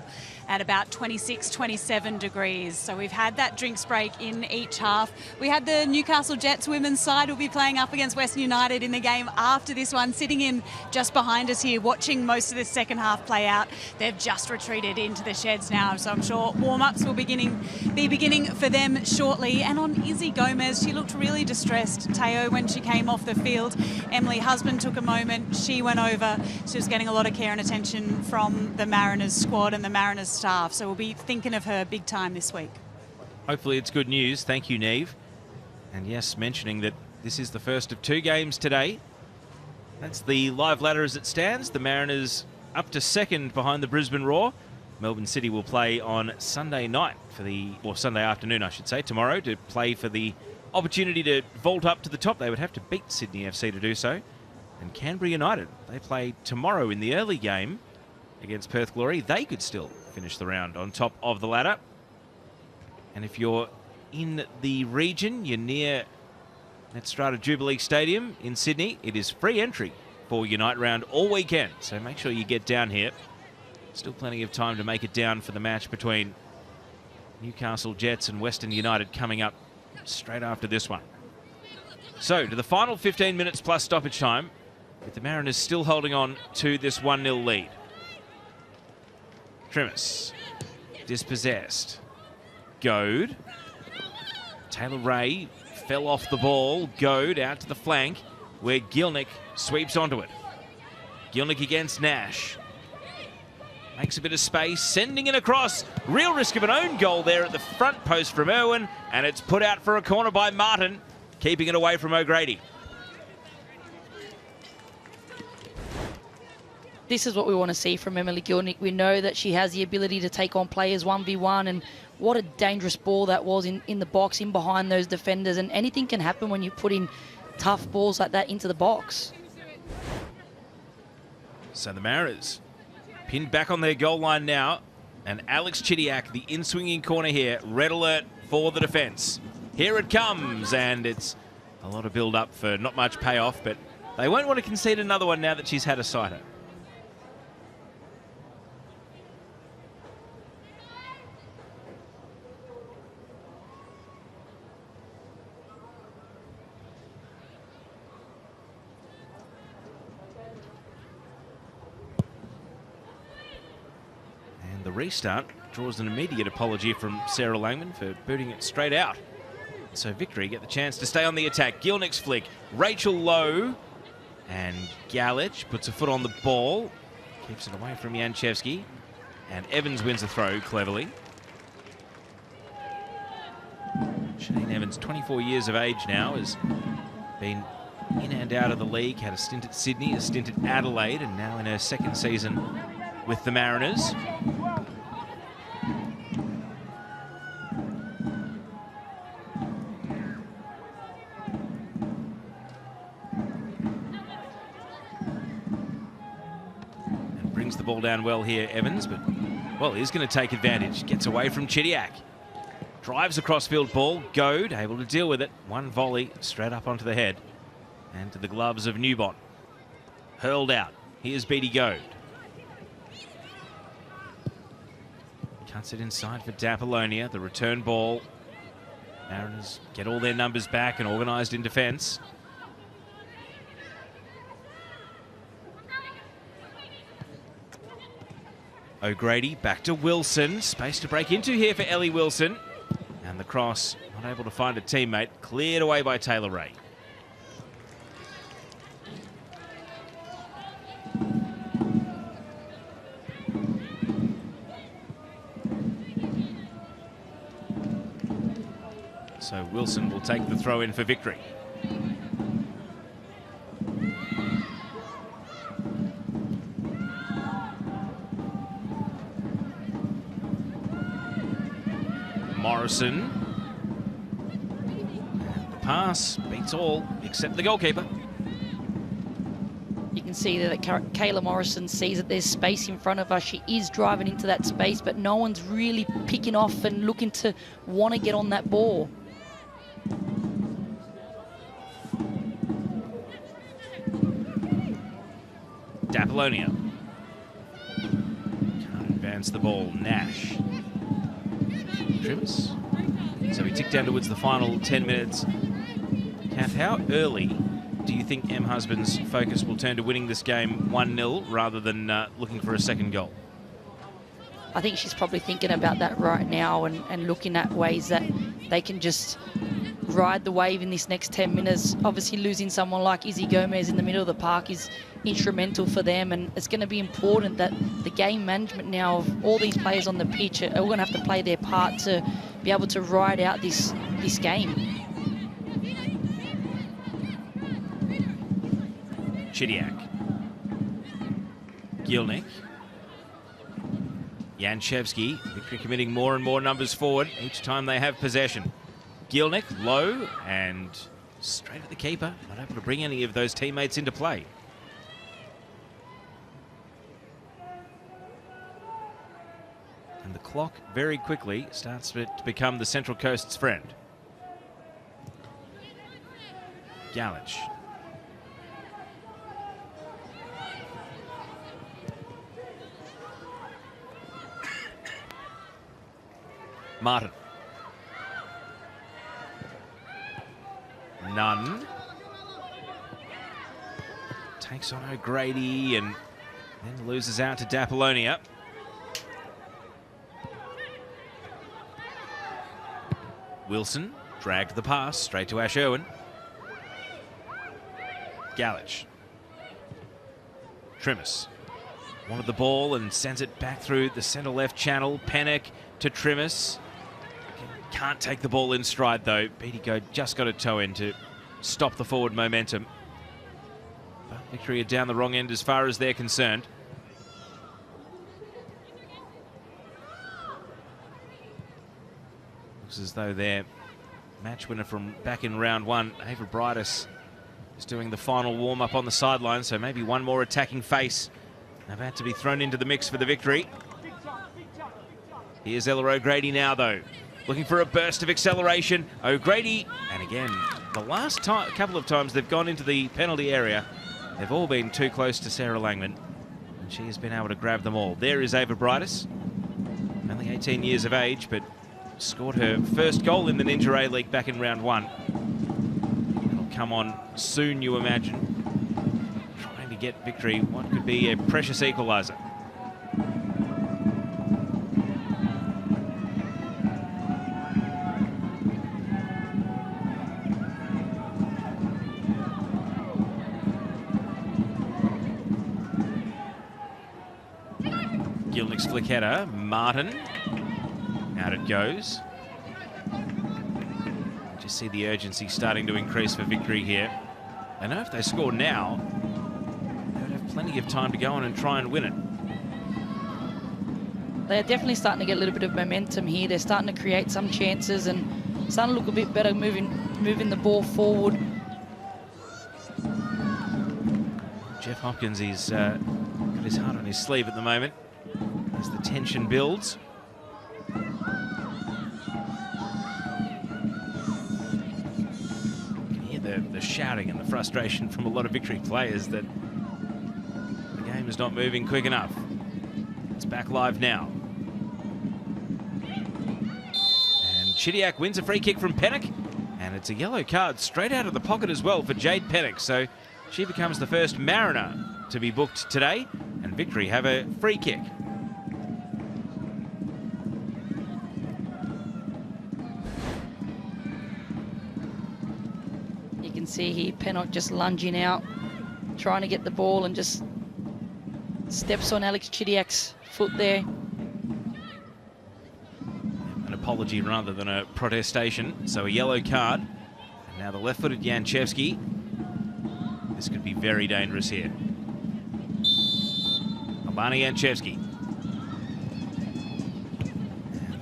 at about 26, 27 degrees. So we've had that drinks break in each half. We had the Newcastle Jets women's side will be playing up against Western United in the game after this one, sitting in just behind us here, watching most of the second half play out. They've just retreated into the sheds now, so I'm sure warm-ups will be beginning for them shortly. And on Izzy Gomez, she looked really distressed, Teo, when she came off the field. Emily Husband took a moment. She went over. She was getting a lot of care and attention from the Mariners squad and the Mariners staff, so we'll be thinking of her big time this week. Hopefully it's good news. Thank you, Neve. And yes, mentioning that this is the first of 2 games today. That's the live ladder as it stands. The Mariners up to second behind the Brisbane Roar. Melbourne City will play on Sunday night or Sunday afternoon, I should say, tomorrow, to play for the opportunity to vault up to the top. They would have to beat Sydney FC to do so. And Canberra United, they play tomorrow in the early game against Perth Glory. They could still finish the round on top of the ladder. And if you're in the region, you're near Netstrata Jubilee Stadium in Sydney, it is free entry for Unite Round all weekend. So make sure you get down here Still plenty of time to make it down for the match between Newcastle Jets and Western United coming up straight after this one. So, to the final 15 minutes plus stoppage time, with the Mariners still holding on to this 1-0 lead. Trimis, dispossessed. Goad. Taylor Ray fell off the ball. Goad out to the flank, where Gilnick sweeps onto it. Gilnick against Nash. Makes a bit of space, sending it across. Real risk of an own goal there at the front post from Irwin, and it's put out for a corner by Martin, keeping it away from O'Grady. This is what we want to see from Emily Gilnick. We know that she has the ability to take on players 1v1, and what a dangerous ball that was in the box, in behind those defenders, and anything can happen when you put in tough balls like that into the box. So the Mariners pinned back on their goal line now, and Alex Chidiac, the in-swinging corner here, red alert for the defence. Here it comes, and it's a lot of build-up for not much payoff, but they won't want to concede another one now that she's had a sighter. The restart draws an immediate apology from Sarah Langman for booting it straight out. So Victory get the chance to stay on the attack. Gilnick's flick, Rachel Lowe, and Galich puts a foot on the ball, keeps it away from Janchevski, and Evans wins the throw cleverly. Shane Evans, 24 years of age now, has been in and out of the league, had a stint at Sydney, a stint at Adelaide, and now in her second season with the Mariners. Brings the ball down well here, Evans, but, well, he's going to take advantage. Gets away from Chidiac. Drives across field ball. Goad able to deal with it. One volley straight up onto the head and to the gloves of Newbont. Hurled out. Here's Beattie Goad. Cuts it inside for Dapolonia. The return ball. Mariners get all their numbers back and organised in defence. O'Grady back to Wilson. Space to break into here for Ellie Wilson. And the cross, not able to find a teammate. Cleared away by Taylor Ray. So Wilson will take the throw in for Victory. Morrison. And the pass beats all except the goalkeeper. You can see that Kayla Morrison sees that there's space in front of her. She is driving into that space, but no one's really picking off and looking to want to get on that ball. Dapolonia. Can't advance the ball. Nash. Trims. So we tick down towards the final 10 minutes. Kath, how early do you think Em Husband's focus will turn to winning this game 1-0 rather than looking for a second goal? I think she's probably thinking about that right now and looking at ways that they can just ride the wave in this next 10 minutes. Obviously losing someone like Izzy Gomez in the middle of the park is instrumental for them, and it's going to be important that the game management now of all these players on the pitch are going to have to play their part to be able to ride out this game. Chidiac. Gilnick. Janchevski. Victory committing more and more numbers forward each time they have possession. Gilnick low and straight at the keeper. Not able to bring any of those teammates into play. And the clock very quickly starts to become the Central Coast's friend. Galich. Martin. Nunn. Takes on O'Grady and then loses out to D'Apollonia. Wilson dragged the pass straight to Ash Irwin. Galich. Trimmis wanted the ball and sends it back through the centre-left channel. Pennock to Trimmis. Can't take the ball in stride though. Bedico just got a toe in to stop the forward momentum. But Victory are down the wrong end as far as they're concerned. Looks as though their match winner from back in round one, Ava Brightis, is doing the final warm-up on the sideline, so maybe one more attacking face about to be thrown into the mix for the Victory. Here's Ella O'Grady now, though, looking for a burst of acceleration. O'Grady, and again, the last couple of times they've gone into the penalty area, they've all been too close to Sarah Langman, and she has been able to grab them all. There is Ava Brightis, only 18 years of age, but scored her first goal in the Ninja A-League back in round one. It'll come on soon, you imagine. Trying to get Victory what could be a precious equalizer. Gilnick's flick header, Martin. Out it goes. Just see the urgency starting to increase for Victory here. They know if they score now, they would have plenty of time to go on and try and win it. They're definitely starting to get a little bit of momentum here. They're starting to create some chances and starting to look a bit better moving the ball forward. Jeff Hopkins, he's got his heart on his sleeve at the moment as the tension builds. The shouting and the frustration from a lot of Victory players that the game is not moving quick enough. It's back live now. And Chidiac wins a free kick from Pennock, and it's a yellow card straight out of the pocket as well for Jade Pennock. So she becomes the first Mariner to be booked today, and Victory have a free kick. See here, Pennock just lunging out, trying to get the ball and just steps on Alex Chidiac's foot there. An apology rather than a protestation. So a yellow card. And now the left-footed Janchevski. This could be very dangerous here. Albani Janchevski.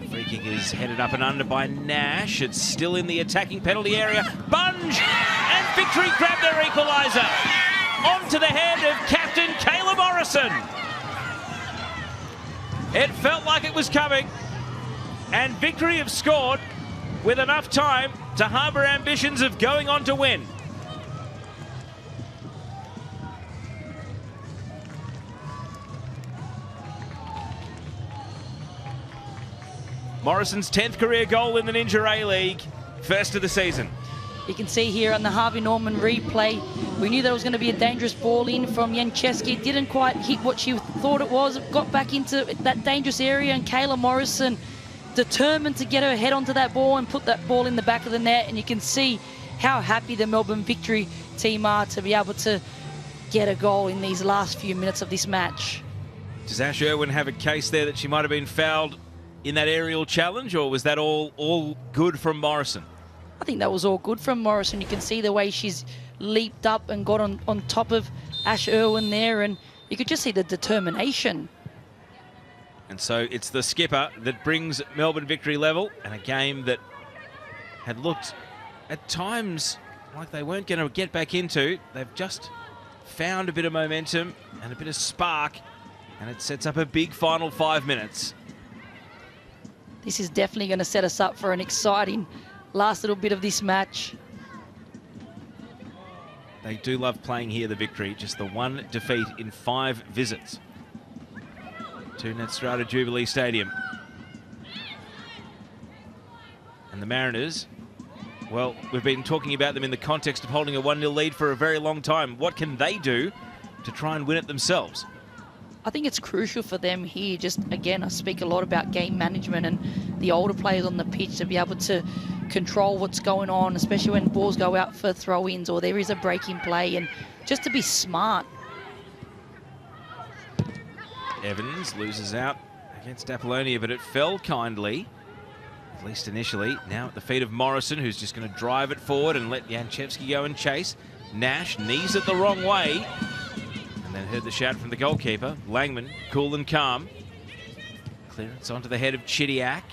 The free kick is headed up and under by Nash. It's still in the attacking penalty area. Bunge! And Victory grab their equaliser. Onto the head of captain Kayla Morrison. It felt like it was coming. And Victory have scored with enough time to harbour ambitions of going on to win. Morrison's 10th career goal in the Ninja A-League, first of the season. You can see here on the Harvey Norman replay, we knew there was going to be a dangerous ball in from Janchevski. Didn't quite hit what she thought it was. It got back into that dangerous area, and Kayla Morrison determined to get her head onto that ball and put that ball in the back of the net. And you can see how happy the Melbourne Victory team are to be able to get a goal in these last few minutes of this match. Does Ash Irwin have a case there that she might have been fouled in that aerial challenge, or was that all good from Morrison? I think that was all good from Morrison. You can see the way she's leaped up and got on top of Ash Irwin there, and you could just see the determination. And so it's the skipper that brings Melbourne Victory level, and a game that had looked at times like they weren't going to get back into. They've just found a bit of momentum and a bit of spark, and it sets up a big final 5 minutes. This is definitely going to set us up for an exciting last little bit of this match. They do love playing here, the Victory. Just the one defeat in 5 visits to Netstrata Jubilee Stadium. And the Mariners, well, we've been talking about them in the context of holding a 1-0 lead for a very long time. What can they do to try and win it themselves? I think it's crucial for them here. Just, again, I speak a lot about game management and the older players on the pitch to be able to control what's going on, especially when balls go out for throw-ins or there is a break in play, and just to be smart. Evans loses out against Apollonia, but it fell kindly, at least initially. Now at the feet of Morrison, who's just going to drive it forward and let Janchevsky go and chase. Nash knees it the wrong way, and then heard the shout from the goalkeeper. Langman, cool and calm. Clearance onto the head of Chidiac.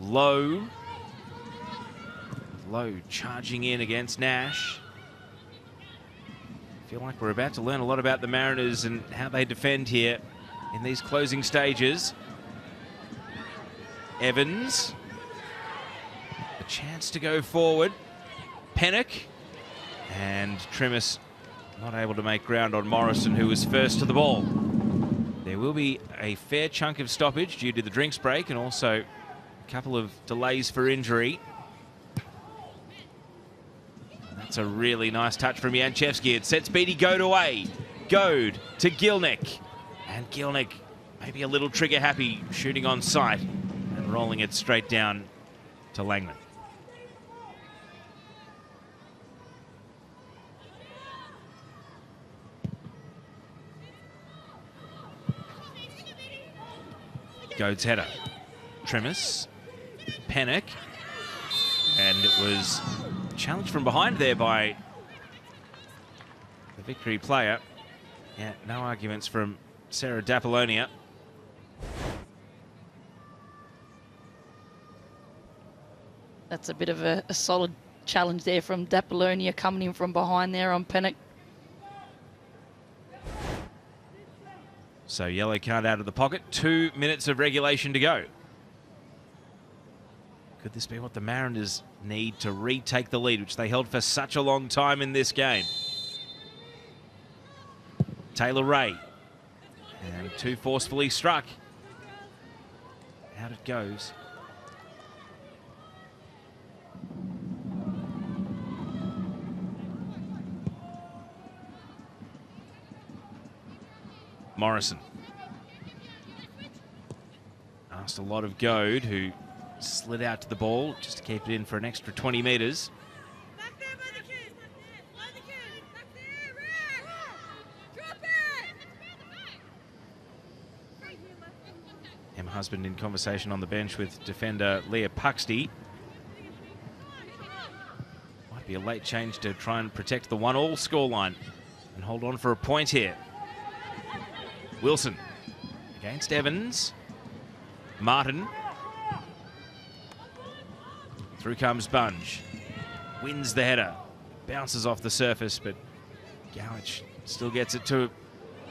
Low charging in against Nash. I feel like we're about to learn a lot about the Mariners and how they defend here in these closing stages. Evans, a chance to go forward. Pennock, and Trimis not able to make ground on Morrison, who was first to the ball. There will be a fair chunk of stoppage due to the drinks break and also a couple of delays for injury. That's a really nice touch from Janchevsky. It sets Beatty Goad away. Goad to Gilnick. And Gilnick maybe a little trigger happy, shooting on sight and rolling it straight down to Langman. Goad's header. Trimis. Pennock. And it was challenged from behind there by the Victory player. Yeah, no arguments from Sarah D'Apollonia. That's a bit of a solid challenge there from D'Apollonia, coming in from behind there on Pennock. So yellow card out of the pocket. 2 minutes of regulation to go. Could this be what the Mariners need to retake the lead, which they held for such a long time in this game? Taylor Ray. And too forcefully struck. Out it goes. Morrison. Asked a lot of Goad, who slid out to the ball just to keep it in for an extra 20 metres. Em Husband in conversation on the bench with defender Leah Puxty. Might be a late change to try and protect the 1-1 scoreline and hold on for a point here. Wilson against Evans. Martin. Through comes Bunge. Wins the header. Bounces off the surface, but Gowich still gets it to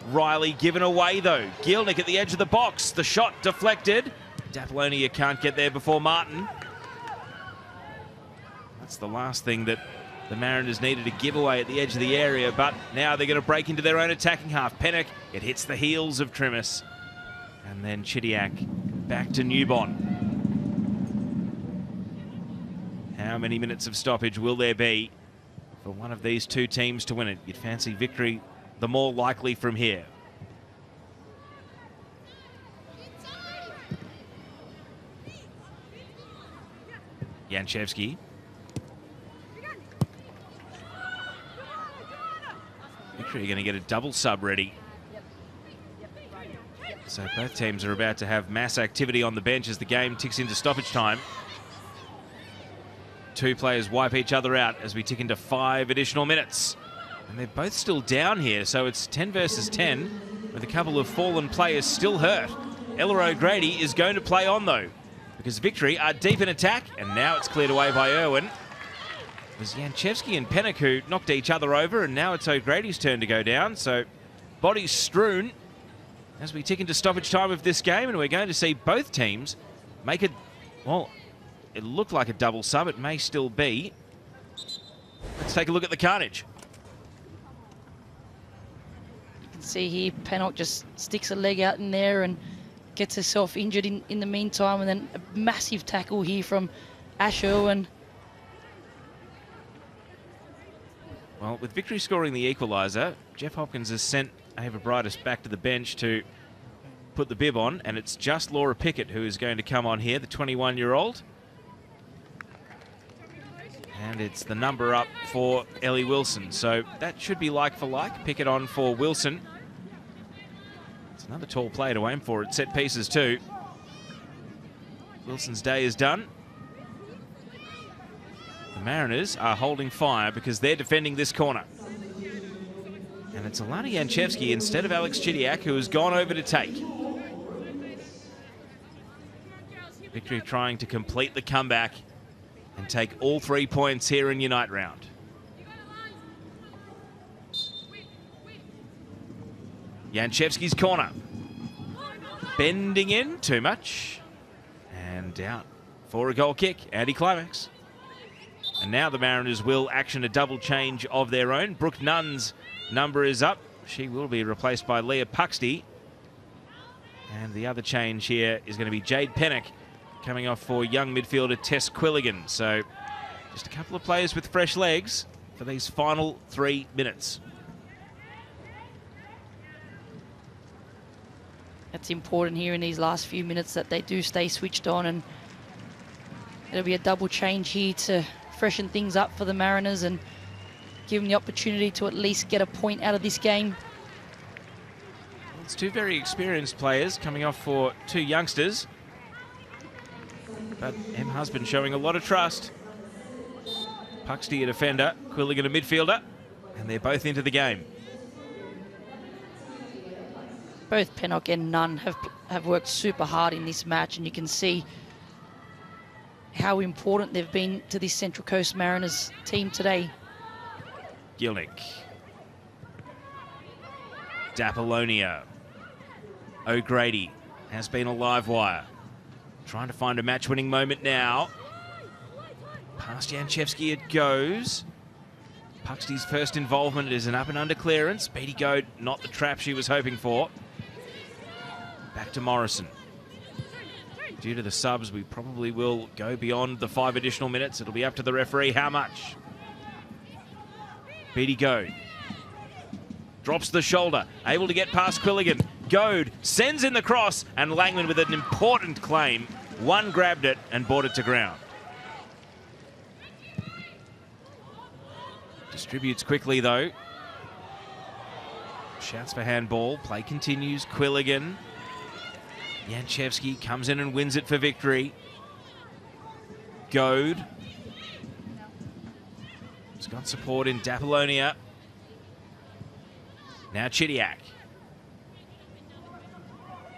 Riley. Given away, though. Gilnick at the edge of the box. The shot deflected. D'Apollonia can't get there before Martin. That's the last thing that the Mariners needed to give away at the edge of the area, but now they're going to break into their own attacking half. Pennock, it hits the heels of Trimis. And then Chidiac back to Newbon. How many minutes of stoppage will there be for one of these two teams to win it? You'd fancy Victory the more likely from here. Janchevsky. Victory are going to get a double sub ready. So both teams are about to have mass activity on the bench as the game ticks into stoppage time. Two players wipe each other out as we tick into 5 additional minutes. And they're both still down here, so it's 10 versus 10 with a couple of fallen players still hurt. Ella O'Grady is going to play on, though, because Victory are deep in attack, and now it's cleared away by Irwin. It was Janchevsky and Pennock who knocked each other over, and now it's O'Grady's turn to go down. So bodies strewn as we tick into stoppage time of this game, and we're going to see both teams make it, well, it looked like a double sub. It may still be. Let's take a look at the carnage. You can see here, Pennock just sticks a leg out in there and gets herself injured in the meantime, and then a massive tackle here from Ash Irwin. Well, with Victory scoring the equaliser, Jeff Hopkins has sent Ava Brightus back to the bench to put the bib on, and it's just Laura Pickett who is going to come on here, the 21-year-old. And it's the number up for Ellie Wilson. So that should be like for like. Pickett on for Wilson. It's another tall player to aim for at set pieces too. Wilson's day is done. The Mariners are holding fire because they're defending this corner. And it's Alana Janchevsky instead of Alex Chidiac, who has gone over to take. Victory trying to complete the comeback and take all 3 points here in Unite round. Janchevsky's corner. Bending in too much. And out for a goal kick. Anti-climax. And now the Mariners will action a double change of their own. Brooke Nunn's number is up. She will be replaced by Leah Puxty. And the other change here is going to be Jade Pennock coming off for young midfielder Tess Quilligan. So just a couple of players with fresh legs for these final 3 minutes. It's important here in these last few minutes that they do stay switched on, and it'll be a double change here to freshen things up for the Mariners and give them the opportunity to at least get a point out of this game. It's 2 very experienced players coming off for 2 youngsters. But M. Husband showing a lot of trust. Puxty a defender, Quilligan a midfielder, and they're both into the game. Both Pennock and Nunn have worked super hard in this match, and you can see how important they've been to this Central Coast Mariners team today. Gilnick. Dapolonia. O'Grady has been a live wire. Trying to find a match-winning moment now. Past Janchevsky it goes. Puxty's first involvement is an up-and-under clearance. Beatty Goad, not the trap she was hoping for. Back to Morrison. Due to the subs, we probably will go beyond the 5 additional minutes. It'll be up to the referee how much. Beatty Goad drops the shoulder, able to get past Quilligan. Goad sends in the cross, and Langman with an important claim. One grabbed it and brought it to ground. Distributes quickly though. Shouts for handball. Play continues. Quilligan. Janchevsky comes in and wins it for Victory. Goad. He's got support in Dapolonia. Now Chidiac.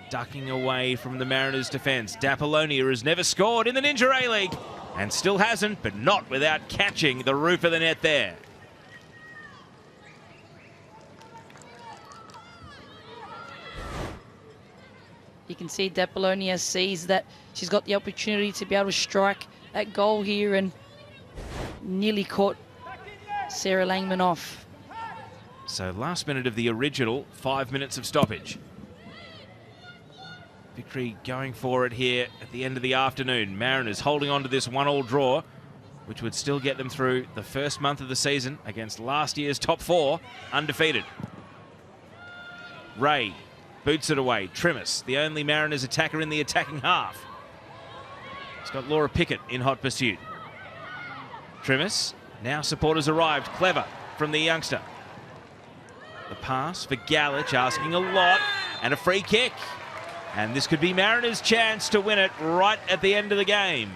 Ducking away from the Mariners' defence. Dapolonia has never scored in the Ninja A-League and still hasn't, but not without catching the roof of the net there. You can see Dapolonia sees that she's got the opportunity to be able to strike that goal here and nearly caught Sarah Langman off. So last minute of the original 5 minutes of stoppage. Victory going for it here at the end of the afternoon. Mariners holding on to this 1-1 draw, which would still get them through the first month of the season against last year's top 4, undefeated. Ray boots it away. Trimis, the only Mariners attacker in the attacking half. It's got Laura Pickett in hot pursuit. Trimis, now supporters arrived. Clever from the youngster. The pass for Galich, asking a lot, and a free kick. And this could be Mariners' chance to win it right at the end of the game.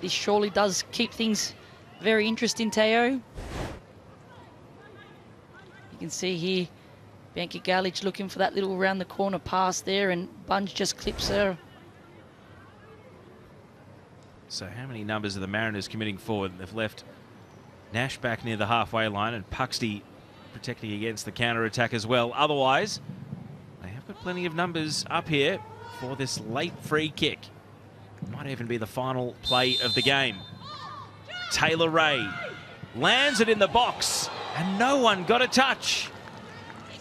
This surely does keep things very interesting, Teo. You can see here, Bianca Galich looking for that little round the corner pass there, and Bunge just clips her. So how many numbers are the Mariners committing forward? They've left Nash back near the halfway line and Puxty protecting against the counter-attack as well. Otherwise, they have got plenty of numbers up here for this late free kick. Might even be the final play of the game. Taylor Ray lands it in the box and no one got a touch.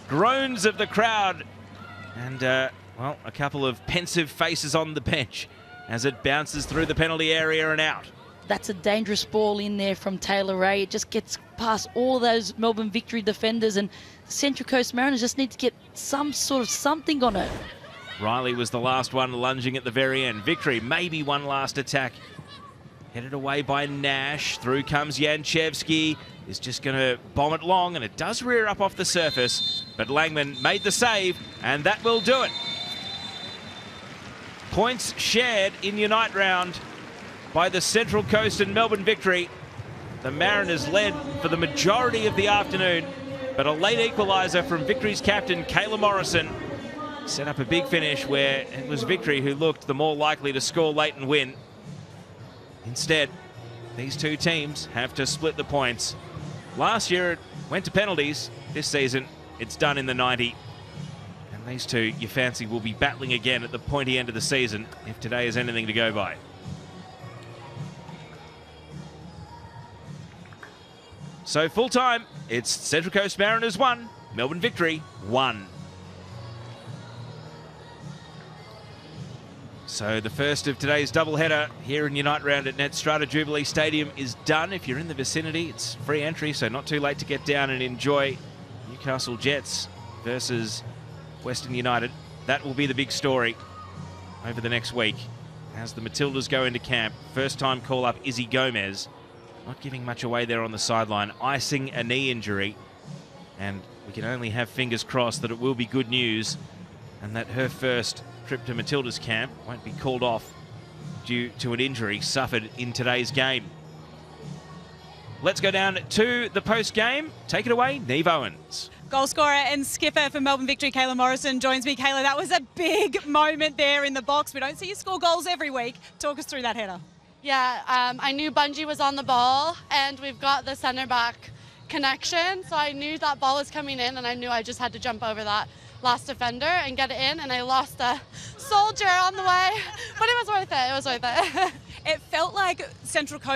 Groans of the crowd and, well, a couple of pensive faces on the bench as it bounces through the penalty area and out. That's a dangerous ball in there from Taylor Ray. It just gets past all those Melbourne Victory defenders, and Central Coast Mariners just need to get some sort of something on it. Riley was the last one lunging at the very end. Victory, maybe one last attack. Headed away by Nash. Through comes Janchevsky. Is just going to bomb it long, and it does rear up off the surface. But Langman made the save, and that will do it. Points shared in Unite round by the Central Coast and Melbourne Victory. The Mariners led for the majority of the afternoon, but a late equaliser from Victory's captain, Kayla Morrison, set up a big finish where it was Victory who looked the more likely to score late and win. Instead, these two teams have to split the points. Last year it went to penalties. This season it's done in the 90. And these two, you fancy, will be battling again at the pointy end of the season if today is anything to go by. So full time, it's Central Coast Mariners 1, Melbourne Victory 1. So the first of today's doubleheader here in Unite round at Netstrata Jubilee Stadium is done. If you're in the vicinity, it's free entry, so not too late to get down and enjoy Newcastle Jets versus Western United. That will be the big story over the next week as the Matildas go into camp. First time call up Izzy Gomez. Not giving much away there on the sideline, icing a knee injury. And we can only have fingers crossed that it will be good news and that her first trip to Matilda's camp won't be called off due to an injury suffered in today's game. Let's go down to the post-game. Take it away, Neve Owens. Goal scorer and skipper for Melbourne Victory, Kayla Morrison, joins me. Kayla, that was a big moment there in the box. We don't see you score goals every week. Talk us through that header. Yeah, I knew Bungie was on the ball, and we've got the centre back connection, so I knew that ball was coming in, and I knew I just had to jump over that last defender and get it in, and I lost a soldier on the way, but it was worth it. It was worth it. It felt like Central Coast